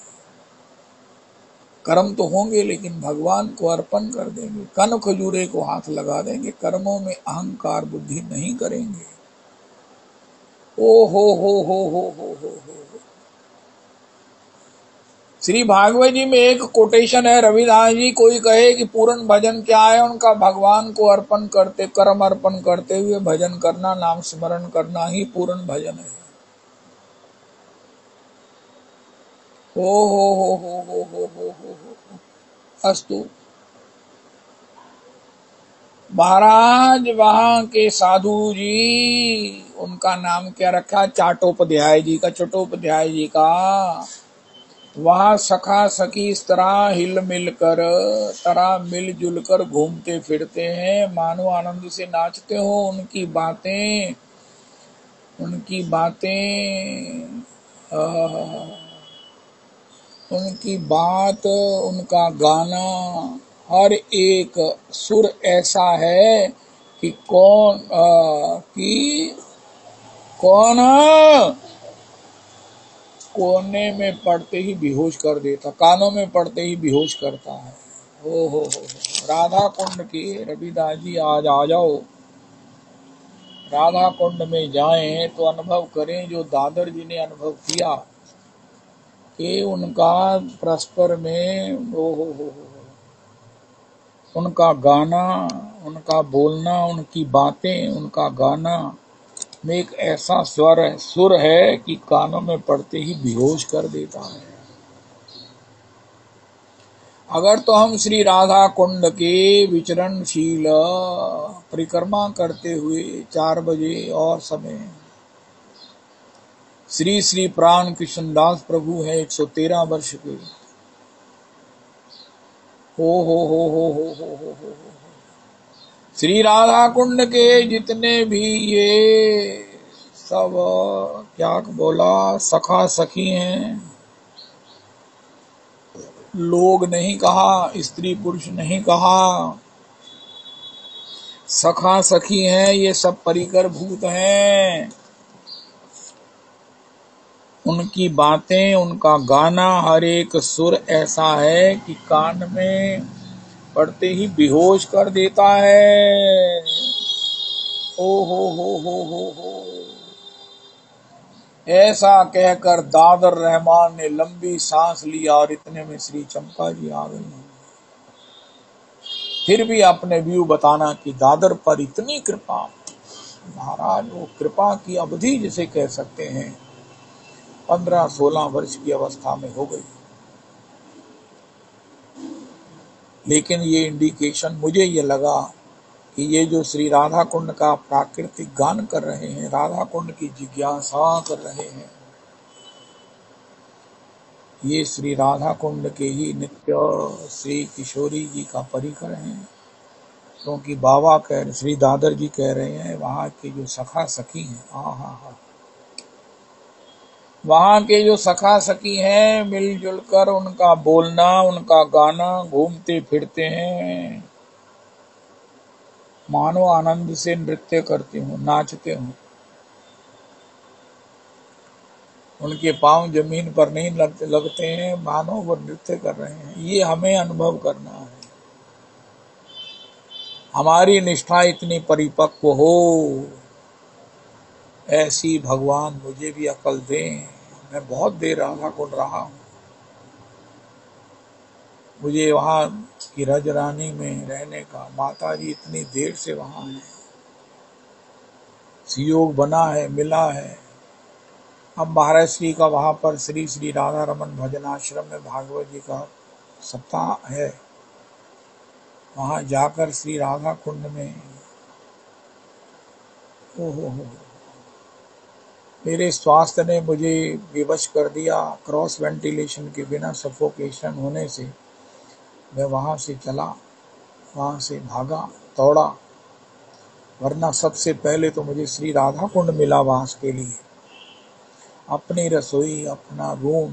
कर्म तो होंगे लेकिन भगवान को अर्पण कर देंगे, कन खजूरे को हाथ लगा देंगे, कर्मों में अहंकार बुद्धि नहीं करेंगे। ओ हो। श्री भागवत जी में एक कोटेशन है, रविदास जी कोई कहे कि पूर्ण भजन क्या है, उनका भगवान को अर्पण करते, कर्म अर्पण करते हुए भजन करना, नाम स्मरण करना ही पूर्ण भजन है। हो। अस्तु। महाराज वहां के साधु जी, उनका नाम क्या रखा, चाटोपाध्याय जी का, चट्टोपाध्याय जी का। वहां सखा सखी इस तरह हिल मिलकर, तरह मिलजुल कर घूमते फिरते हैं, मानो आनंद से नाचते हो। उनकी बातें उनकी बात, उनका गाना, हर एक सुर ऐसा है कि कौन कोने में पड़ते ही बेहोश कर देता, कानों में पड़ते ही बेहोश करता है। हो। राधा कुंड की रविदास जी आज आ जाओ, राधा कुंड में जाएं तो अनुभव करें जो दादर जी ने अनुभव किया, कि उनका परस्पर में हो, उनका गाना, उनका बोलना, उनकी बातें, उनका गाना में एक ऐसा सुर है कि कानों में पड़ते ही बेहोश कर देता है। अगर तो हम श्री राधा कुंड के विचरणशील परिक्रमा करते हुए 4 बजे और समय श्री श्री प्राण कृष्णदास प्रभु है 113 वर्ष के, हो। श्री राधा कुंड के जितने भी ये सब क्या बोला, सखा सखी हैं, लोग नहीं कहा, स्त्री पुरुष नहीं कहा, सखा सखी हैं, ये सब परिकर भूत हैं। उनकी बातें, उनका गाना, हर एक सुर ऐसा है कि कान में पड़ते ही बेहोश कर देता है। हो। ऐसा कहकर दादर रहमान ने लंबी सांस लिया, और इतने में श्री चंपा जी आ गई। फिर भी अपने व्यू बताना कि दादर पर इतनी कृपा, महाराज वो कृपा की अवधि जिसे कह सकते हैं 15-16 वर्ष की अवस्था में हो गई। लेकिन ये इंडिकेशन मुझे ये लगा कि ये जो श्री राधा कुंड का प्राकृतिक गान कर रहे हैं, राधा कुंड की जिज्ञासा कर रहे हैं, ये श्री राधा कुंड के ही नित्य श्री किशोरी जी का परिकर हैं। क्योंकि बाबा कह रहे, श्री दादर जी कह रहे हैं, वहां के जो सखा सखी हैं, वहां के जो सखा सखी हैं, मिलजुल कर उनका बोलना, उनका गाना, घूमते फिरते हैं, मानो आनंद से नृत्य करते हो, नाचते हो, उनके पांव जमीन पर नहीं लगते हैं, मानो वो नृत्य कर रहे हैं। ये हमें अनुभव करना है। हमारी निष्ठा इतनी परिपक्व हो, ऐसी भगवान मुझे भी अकल दें। मैं बहुत देर राधा कुंड रहा हूं, मुझे वहां की रजरानी में रहने का, माता जी इतनी देर से वहां है, संयोग बना है, मिला है। अब महाराज श्री का वहां पर श्री श्री राधा रमन भजन आश्रम में भागवत जी का सप्ताह है, वहां जाकर श्री राधा कुंड में ओहो मेरे स्वास्थ्य ने मुझे विवश कर दिया। क्रॉस वेंटिलेशन के बिना सफोकेशन होने से मैं वहां से चला, वहां से भागा, दौड़ा, वरना सबसे पहले तो मुझे श्री राधा कुंड मिला वास के लिए। अपनी रसोई, अपना रूम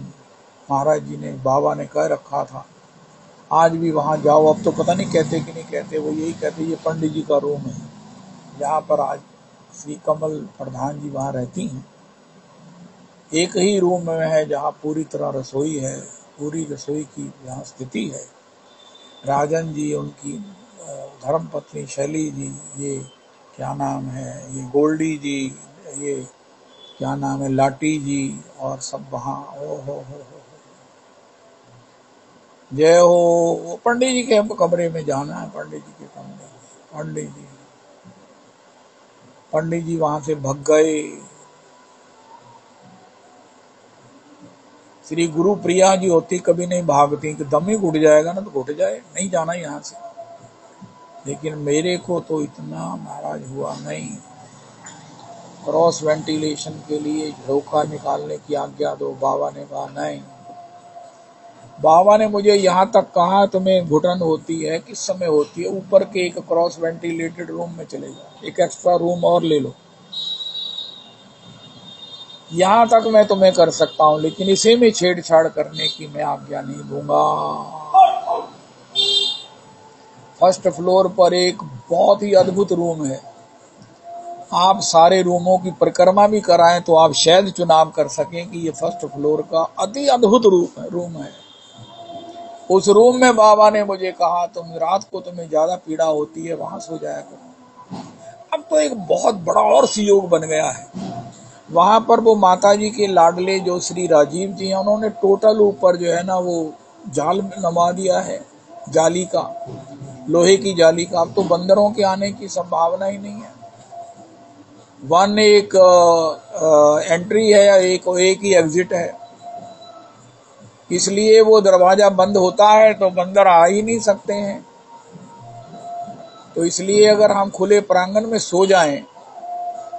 महाराज जी ने, बाबा ने कह रखा था, आज भी वहां जाओ, अब तो पता नहीं कहते कि नहीं कहते, वो यही कहते ये पंडित जी का रूम है, जहाँ पर आज श्री कमल प्रधान जी वहां रहती हैं। एक ही रूम में है जहाँ पूरी तरह रसोई है, पूरी रसोई की जहाँ स्थिति है। राजन जी, उनकी धर्मपत्नी शैली जी, ये क्या नाम है, ये गोल्डी जी, ये क्या नाम है, लाटी जी, और सब वहाँ। ओ हो जय हो। वो पंडित जी के कमरे में जाना है, पंडित जी के कमरे, पंडित जी वहां से भग गए। श्री गुरु प्रिया जी होती कभी नहीं भागती कि दम ही घुट जाएगा ना तो घुट जाए, नहीं जाना यहाँ से। लेकिन मेरे को तो इतना महाराज हुआ नहीं। क्रॉस वेंटिलेशन के लिए झोंका निकालने की आज्ञा दो, बाबा ने कहा नहीं। बाबा ने मुझे यहाँ तक कहा तुम्हें घुटन होती है, किस समय होती है, ऊपर के एक क्रॉस वेंटिलेटेड रूम में चले जाओ, एक एक्स्ट्रा रूम और ले लो, यहाँ तक मैं तुम्हें कर सकता हूं, लेकिन इसी में छेड़छाड़ करने की मैं आज्ञा नहीं दूंगा। फर्स्ट फ्लोर पर एक बहुत ही अद्भुत रूम है, आप सारे रूमों की परिक्रमा भी कराएं तो आप शायद चुनाव कर सकें कि ये फर्स्ट फ्लोर का अति अद्भुत रूम है। उस रूम में बाबा ने मुझे कहा तुम रात को तुम्हें ज्यादा पीड़ा होती है, वहां सो जाया करो। अब तो एक बहुत बड़ा और संयोग बन गया है। वहां पर वो माता जी के लाडले जो श्री राजीव जी हैं, उन्होंने टोटल ऊपर जो है ना वो जाल नवा दिया है, जाली का, लोहे की जाली का। अब तो बंदरों के आने की संभावना ही नहीं है। वन एक एंट्री है, एक ही एग्जिट है, इसलिए वो दरवाजा बंद होता है तो बंदर आ ही नहीं सकते हैं। तो इसलिए अगर हम खुले प्रांगण में सो जाएं,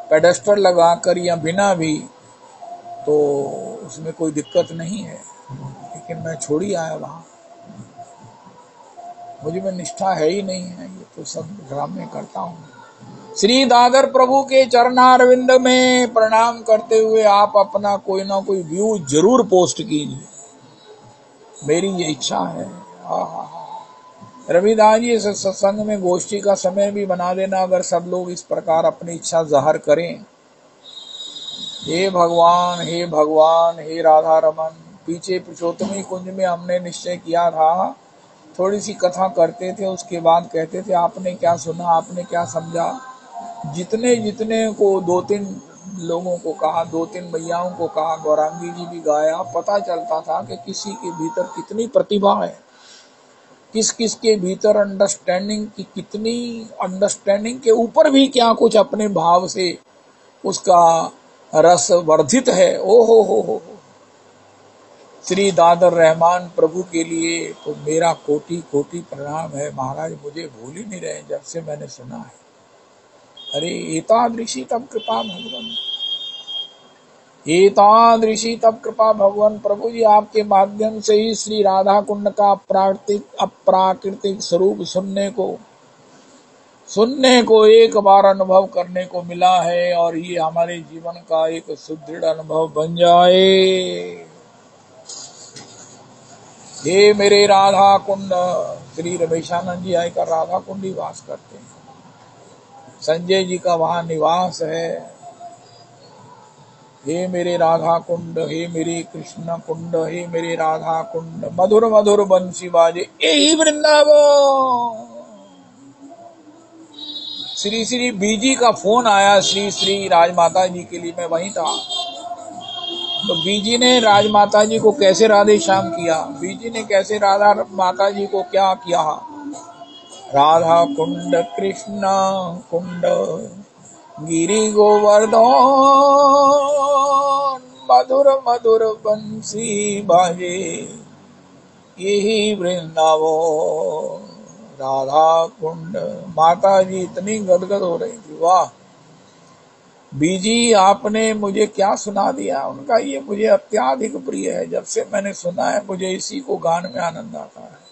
पेडेस्टर लगाकर या बिना भी, तो उसमें कोई दिक्कत नहीं है। लेकिन मैं छोड़ ही आया वहां, मुझे में निष्ठा है ही नहीं है, ये तो सब ड्रामे करता हूँ। श्री दादर प्रभु के चरणारविंद में प्रणाम करते हुए आप अपना कोई ना कोई व्यू जरूर पोस्ट कीजिए, मेरी ये इच्छा है। रविदास जी सत्संग में गोष्ठी का समय भी बना देना, अगर सब लोग इस प्रकार अपनी इच्छा जाहिर करें। हे भगवान, हे भगवान, हे राधा रमन। पीछे पुरुषोत्तमी कुंज में हमने निश्चय किया था, थोड़ी सी कथा करते थे, उसके बाद कहते थे आपने क्या सुना, आपने क्या समझा। जितने को 2-3 लोगों को कहा, 2-3 मैयाओं को कहा, गौरांगी जी भी गाया, पता चलता था कि किसी के भीतर कितनी प्रतिभा है, किस के भीतर अंडरस्टैंडिंग की कितनी, अंडरस्टैंडिंग के ऊपर भी क्या कुछ अपने भाव से उसका रस वर्धित है। ओ हो। श्री दादर रहमान प्रभु के लिए तो मेरा कोटि कोटि प्रणाम है। महाराज मुझे भूल ही नहीं रहे जब से मैंने सुना है। अरे एतादृशी तब कृपा भगवान, एतादृशी तब कृपा भगवान। प्रभु जी आपके माध्यम से ही श्री राधा कुंड का अप्राकृतिक स्वरूप सुनने को, सुनने को एक बार अनुभव करने को मिला है और ये हमारे जीवन का एक सुदृढ़ अनुभव बन जाए। हे मेरे राधा कुंड, श्री रमेशानंद जी आकर राधा कुंड ही वास करते हैं। संजय जी का वहां निवास है। हे मेरे राधा कुंड, हे मेरे कृष्ण कुंड, हे मेरे राधा कुंड, मधुर मधुर बंसी बाजे यही वृंदावन। श्री श्री बीजी का फोन आया श्री श्री राजमाता जी के लिए, मैं वहीं था। तो बीजी ने राजमाता जी को कैसे राधे श्याम किया, बीजी ने कैसे राधा माता जी को क्या किया। राधा कुंड कृष्ण कुंड गिरी गोवर्धन, मधुर मधुर बंसी बाजे यही वृंदावन। राधा कुंड, माता जी इतनी गदगद हो रही थी। वाह बीजी, आपने मुझे क्या सुना दिया। उनका ये मुझे अत्याधिक प्रिय है, जब से मैंने सुना है मुझे इसी को गान में आनंद आता है।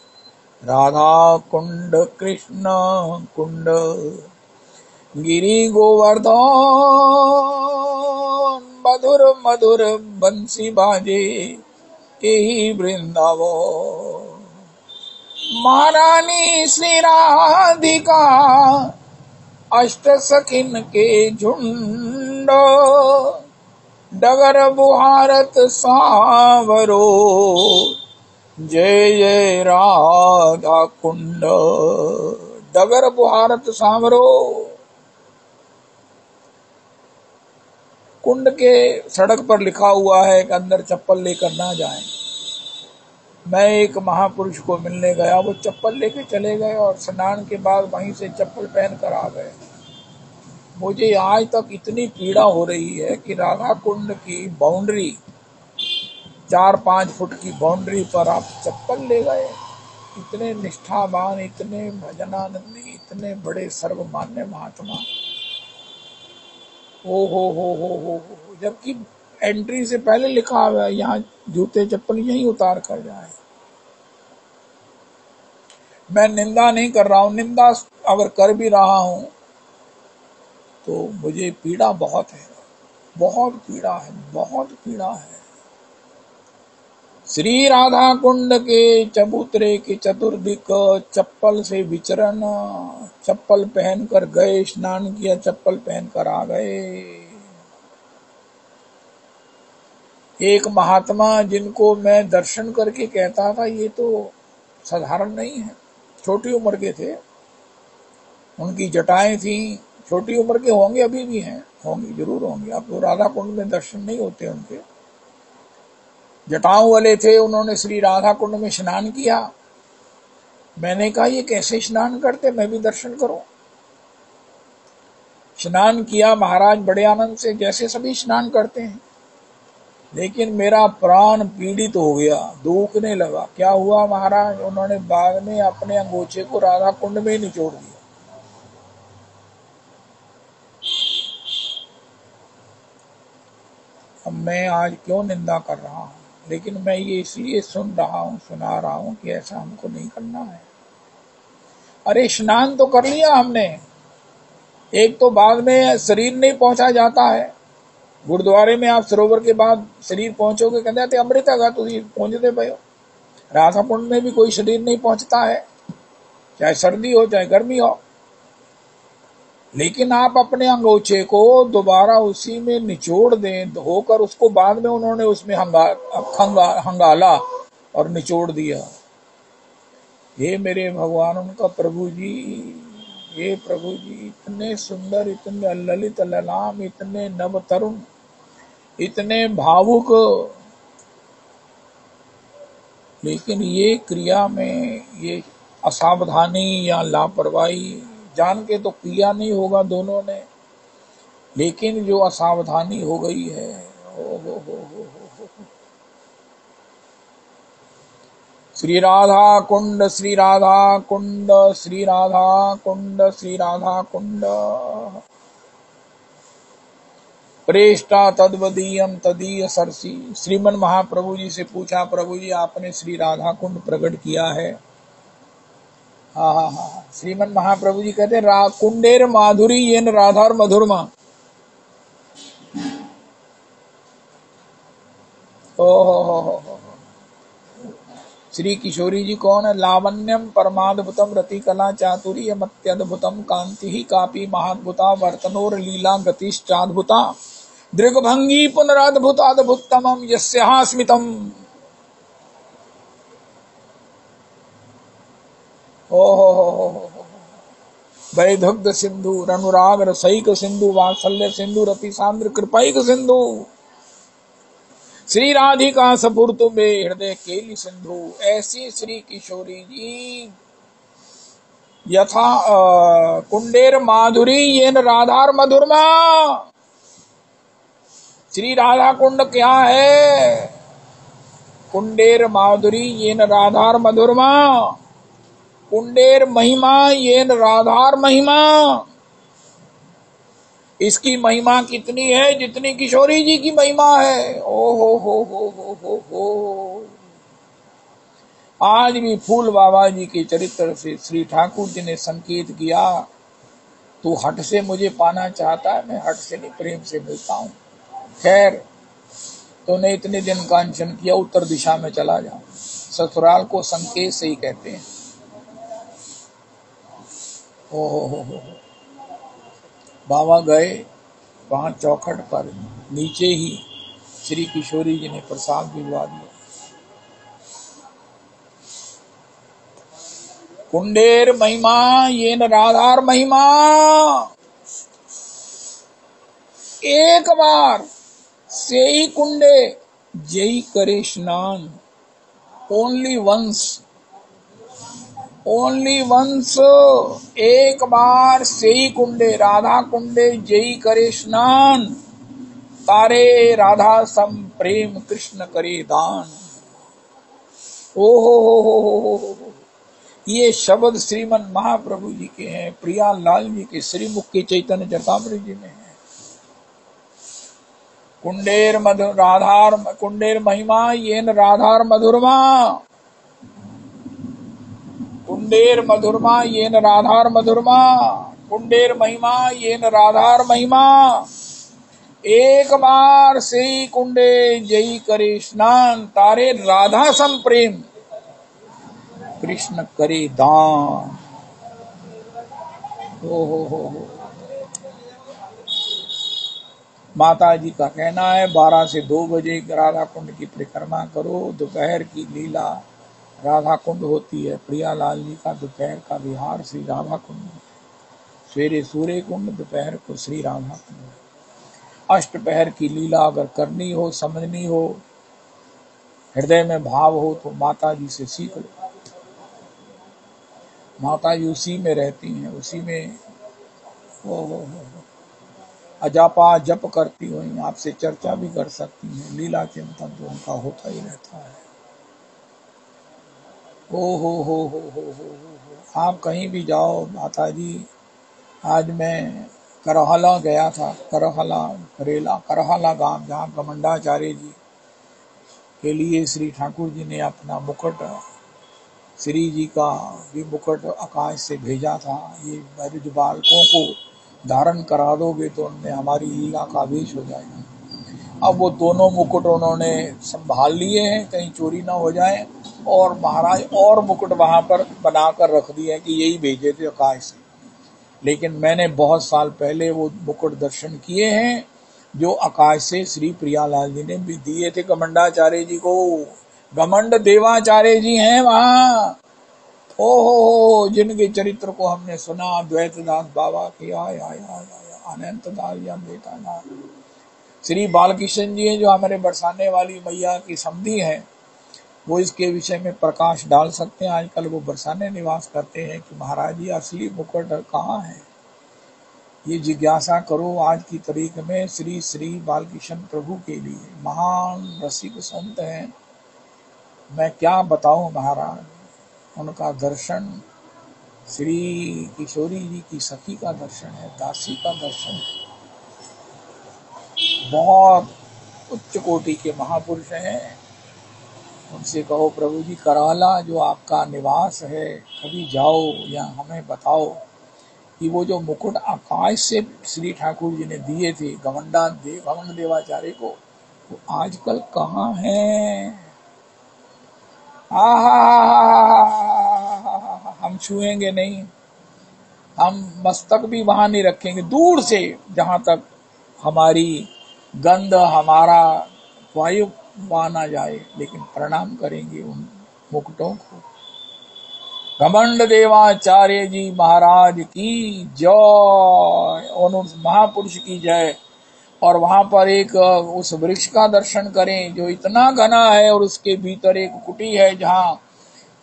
राधा कुंड कृष्ण कुंड गिरी गोवर्धन, मधुर मधुर बंसी बाजे यही वृंदावन। महारानी श्री राधिका अष्ट सखिन के झुंड, डगर बुहारत सावरो जय जय राधा कुंड। डगर बुहारत सांवरो, कुंड के सड़क पर लिखा हुआ है कि अंदर चप्पल लेकर ना जाएं। मैं एक महापुरुष को मिलने गया, वो चप्पल लेके चले गए और स्नान के बाद वहीं से चप्पल पहन कर आ गए। मुझे आज तक इतनी पीड़ा हो रही है कि राधा कुंड की बाउंड्री 4-5 फुट की बाउंड्री पर आप चप्पल ले गए। इतने निष्ठावान, इतने भजनानंदी, इतने बड़े सर्वमान्य महात्मा, ओ हो, जबकि एंट्री से पहले लिखा हुआ है यहाँ जूते चप्पल यहीं उतार कर जाए। मैं निंदा नहीं कर रहा हूं, निंदा अगर कर भी रहा हूं तो मुझे पीड़ा बहुत है, बहुत पीड़ा है, बहुत पीड़ा है। श्री राधा कुंड के चबूतरे के चतुर्दिक चप्पल से विचरण, चप्पल पहनकर गए, स्नान किया, चप्पल पहनकर आ गए। एक महात्मा जिनको मैं दर्शन करके कहता था ये तो साधारण नहीं है, छोटी उम्र के थे, उनकी जटाएं थी, छोटी उम्र के होंगे, अभी भी हैं, होंगे, जरूर होंगे। अब तो राधा कुंड में दर्शन नहीं होते उनके, जटाओं वाले थे। उन्होंने श्री राधा कुंड में स्नान किया। मैंने कहा ये कैसे स्नान करते, मैं भी दर्शन करूं। स्नान किया महाराज बड़े आनंद से, जैसे सभी स्नान करते हैं, लेकिन मेरा प्राण पीड़ित हो गया, दुखने लगा। क्या हुआ महाराज, उन्होंने बाद में अपने अंगोछे को राधा कुंड में ही निचोड़ दिया। अब मैं आज क्यों निंदा कर रहा हूं, लेकिन मैं ये इसलिए सुना रहा हूं कि ऐसा हमको नहीं करना है। अरे स्नान तो कर लिया हमने, एक तो बाद में शरीर नहीं पहुंचा जाता है। गुरुद्वारे में आप सरोवर के बाद शरीर पहुंचोगे, कहते अमृत है तुम पहुंचते पे हो। राधा कुंड में भी कोई शरीर नहीं पहुंचता है, चाहे सर्दी हो चाहे गर्मी हो, लेकिन आप अपने अंगोछे को दोबारा उसी में निचोड़ दें, धोकर उसको बाद में उन्होंने उसमें हंगाला और निचोड़ दिया। हे मेरे भगवान, उनका प्रभु जी, ये प्रभु जी इतने सुंदर, इतने ललित ललाम, इतने नव तरुण, इतने भावुक, लेकिन ये क्रिया में ये असावधानी या लापरवाही, जान के तो किया नहीं होगा दोनों ने, लेकिन जो असावधानी हो गई है, हो। श्री राधा कुंड, श्री राधा कुंड, श्री राधा कुंड, श्री राधा कुंड। प्रेष्टा तद्वदीयम तदीय सरसी। श्रीमन महाप्रभु जी से पूछा, प्रभु जी आपने श्री राधा कुंड प्रकट किया है, हाँ हाँ हाँ, श्रीमन महाप्रभु जी कहते कुंडेर माधुरी येन राधार मधुरमा। ओ हो। श्री किशोरी जी कौन है? लावण्यम परमाद्भुतम रति कला चातुर्य मत्यद्भुतम कांति ही कापी महाद्भुता वर्तनोर लीला गतिश्चाद्भुता दृग्भंगी पुनराद्भुत अद्भुततमम यस्याः स्मितम। ओ वैदुग्ध सिंधु अनुराग रसैक सिंधु वात्सल्य सिंधु रति सांद्र कृपैक सिंधु श्री राधिका सपूर्तु में हृदय केली सिंधु। ऐसी श्री किशोरी जी यथा कुंडेर माधुरी येन राधार मधुरमा। श्री राधा कुंड क्या है? कुंडेर माधुरी येन राधार मधुरमा। कुंडेर महिमा येन राधार महिमा। इसकी महिमा कितनी है? जितनी किशोरी जी की महिमा है। ओ हो। आज भी फूल बाबा जी के चरित्र से श्री ठाकुर जी ने संकेत किया, तू हट से मुझे पाना चाहता है, मैं हट से नहीं प्रेम से मिलता हूं। खैर तूने इतने दिन कांचन किया, उत्तर दिशा में चला जा। ससुराल को संकेत से ही कहते हैं। ओ हो। बाबा गए वहां चौखट पर, नीचे ही श्री किशोरी जी ने प्रसाद भिजवा दिया। कुंडेर महिमा येन राधार महिमा। एक बार से ही कुंडे जई करे स्नान। ओनली वंस एक बार से ही कुंडे राधा कुंडे जई करे स्नान। तारे राधा सम प्रेम कृष्ण करे दान। ओ हो। ये शब्द श्रीमन महाप्रभु जी के हैं, प्रिया लाल जी के श्रीमुख के चैतन्य चरतामृत जी में है। कुंडेर महिमा येन राधार मधुरमा। कुंडेर मधुरमा येन राधार मधुरमा। कुंडेर महिमा येन राधार महिमा। एक बार से ही कुंडे जई करे स्नान। तारे राधा सम प्रेम कृष्ण करे दान। हो। माता जी का कहना है 12 से 2 बजे राधा कुंड की परिक्रमा करो। दोपहर की लीला राधा कुंड होती है। प्रियालाल जी का दोपहर का विहार श्री राधा कुंड, सवेरे सूर्य कुंड, दोपहर को श्री राधा कुंड। अष्टपहर की लीला अगर करनी हो, समझनी हो, हृदय में भाव हो तो माता जी से सीख लो। माता जी उसी में रहती हैं, उसी में वो अजापा जप करती हुई आपसे चर्चा भी कर सकती हैं। लीला चिंतन तो उनका होता ही रहता है। हो। आप कहीं भी जाओ माता जी। आज मैं करहला गया था, करहला गांव, जहाँ गमंडाचार्य जी के लिए श्री ठाकुर जी ने अपना मुकुट, श्री जी का भी मुकुट आकाश से भेजा था। ये ब्रज बालकों को धारण करा दोगे तो उनमें हमारी लीला का आवेश हो जाएगा। अब वो दोनों मुकुट उन्होंने संभाल लिए हैं, कहीं चोरी ना हो जाए। और महाराज और मुकुट वहां पर बनाकर रख दिए कि यही भेजे थे आकाश से। लेकिन मैंने बहुत साल पहले वो मुकुट दर्शन किए हैं जो आकाश से श्री प्रियालाल जी ने भी दिए थे गमंडाचार्य जी को। गमंड देवाचार्य जी हैं वहां। ओहो, जिनके चरित्र को हमने सुना, द्वैत दास बाबा की अनंत दास या बेटा दास। श्री बालकिशन जी हैं जो हमारे बरसाने वाली मैया की समधी हैं, वो इसके विषय में प्रकाश डाल सकते हैं। आजकल वो बरसाने निवास करते हैं कि महाराज जी असली मुकुट कहाँ है। ये जिज्ञासा करो। आज की तारीख में श्री श्री बालकिशन प्रभु के लिए महान रसिक संत हैं। मैं क्या बताऊं महाराज, उनका दर्शन श्री किशोरी जी की सखी का दर्शन है, दासी का दर्शन है। बहुत उच्च कोटि के महापुरुष हैं। उनसे कहो प्रभु जी कराला जो आपका निवास है कभी जाओ या हमें बताओ कि वो जो मुकुट आकाश से श्री ठाकुर जी ने दिए थे घमंड देवाचार्य को वो आजकल कहाँ है। हम छुएंगे नहीं, हम मस्तक भी वहां नहीं रखेंगे, दूर से जहां तक हमारी गंध हमारा वायु वहां ना जाए, लेकिन प्रणाम करेंगे उन मुकुटों को। घमंड देवाचार्य जी महाराज की जय, उन महापुरुष की जय। और वहां पर एक उस वृक्ष का दर्शन करें जो इतना घना है और उसके भीतर एक कुटी है जहां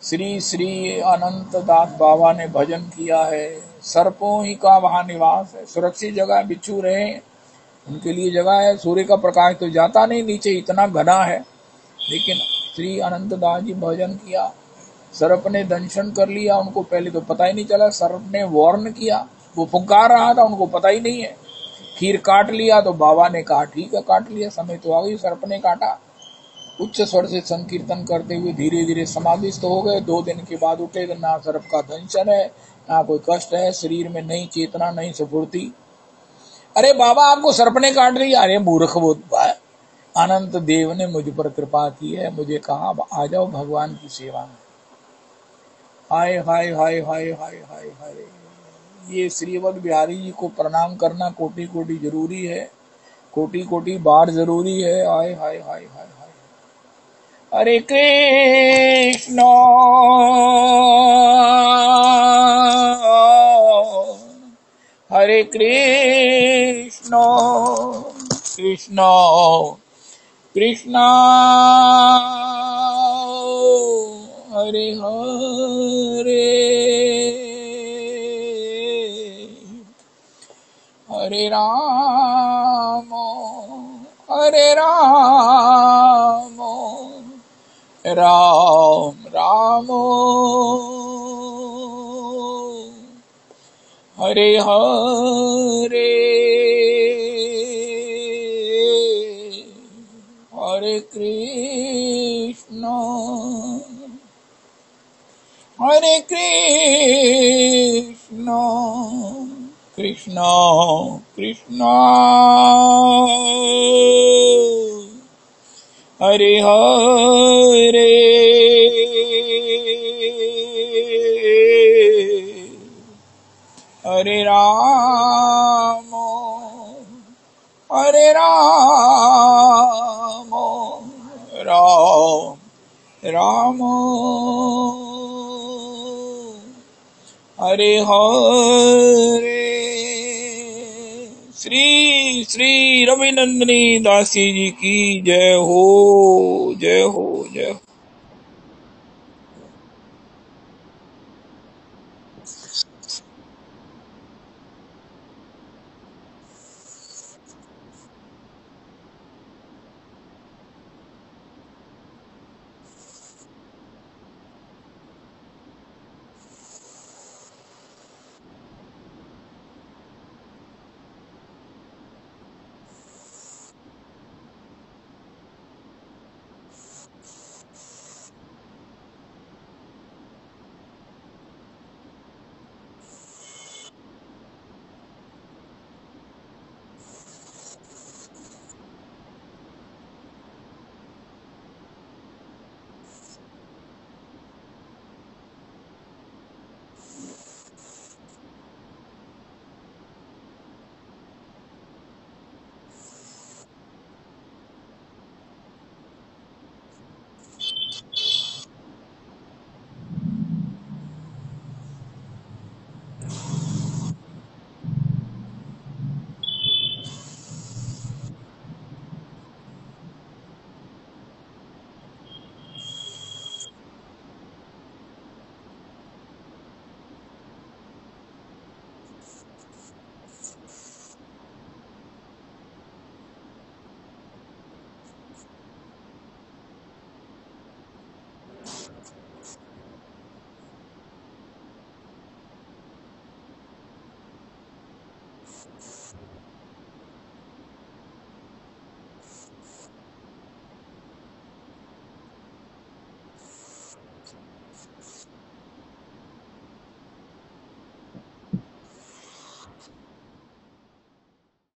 श्री श्री अनंत दास बाबा ने भजन किया है। सर्पों ही का वहां निवास है, सुरक्षित जगह, बिच्छू रहे उनके लिए जगह है। सूर्य का प्रकाश तो जाता नहीं नीचे, इतना घना है, लेकिन श्री अनंत दास जी भजन किया। सर्प ने दंशन कर लिया उनको, पहले तो पता ही नहीं चला। सर्प ने वार्न किया, वो पुकार रहा था, उनको पता ही नहीं है। फिर काट लिया तो बाबा ने कहा ठीक है काट लिया, समय तो आ गई, सर्प ने काटा। उच्च स्वर से संकीर्तन करते हुए धीरे धीरे समाधिस्थ हो गए। 2 दिन के बाद उठे तो ना सर्प का दंशन है, ना कोई कष्ट है, शरीर में नहीं चेतना, नहीं स्फूर्ति। अरे बाबा आपको सर्प ने काट लिया, अरे मूर्ख वो अनंत देव ने मुझ पर कृपा की है, मुझे कहा आ जाओ भगवान की सेवा में। हाय हाय हाय हाय हाय हाय हाय, ये श्रीवद बिहारी जी को प्रणाम करना कोटि कोटि जरूरी है, कोटि कोटि बार जरूरी है। हाय हाय हाय हाय हाय। हरे कृष्ण हरे कृष्ण कृष्ण कृष्ण हरे हरे हरे राम राम राम हरे हरे हरे कृष्ण कृष्ण कृष्ण हरे हरे हरे राम राम राम हरे हरे। श्री श्री रविनंदिनी दासी जी की जय हो, जय हो, जय हो।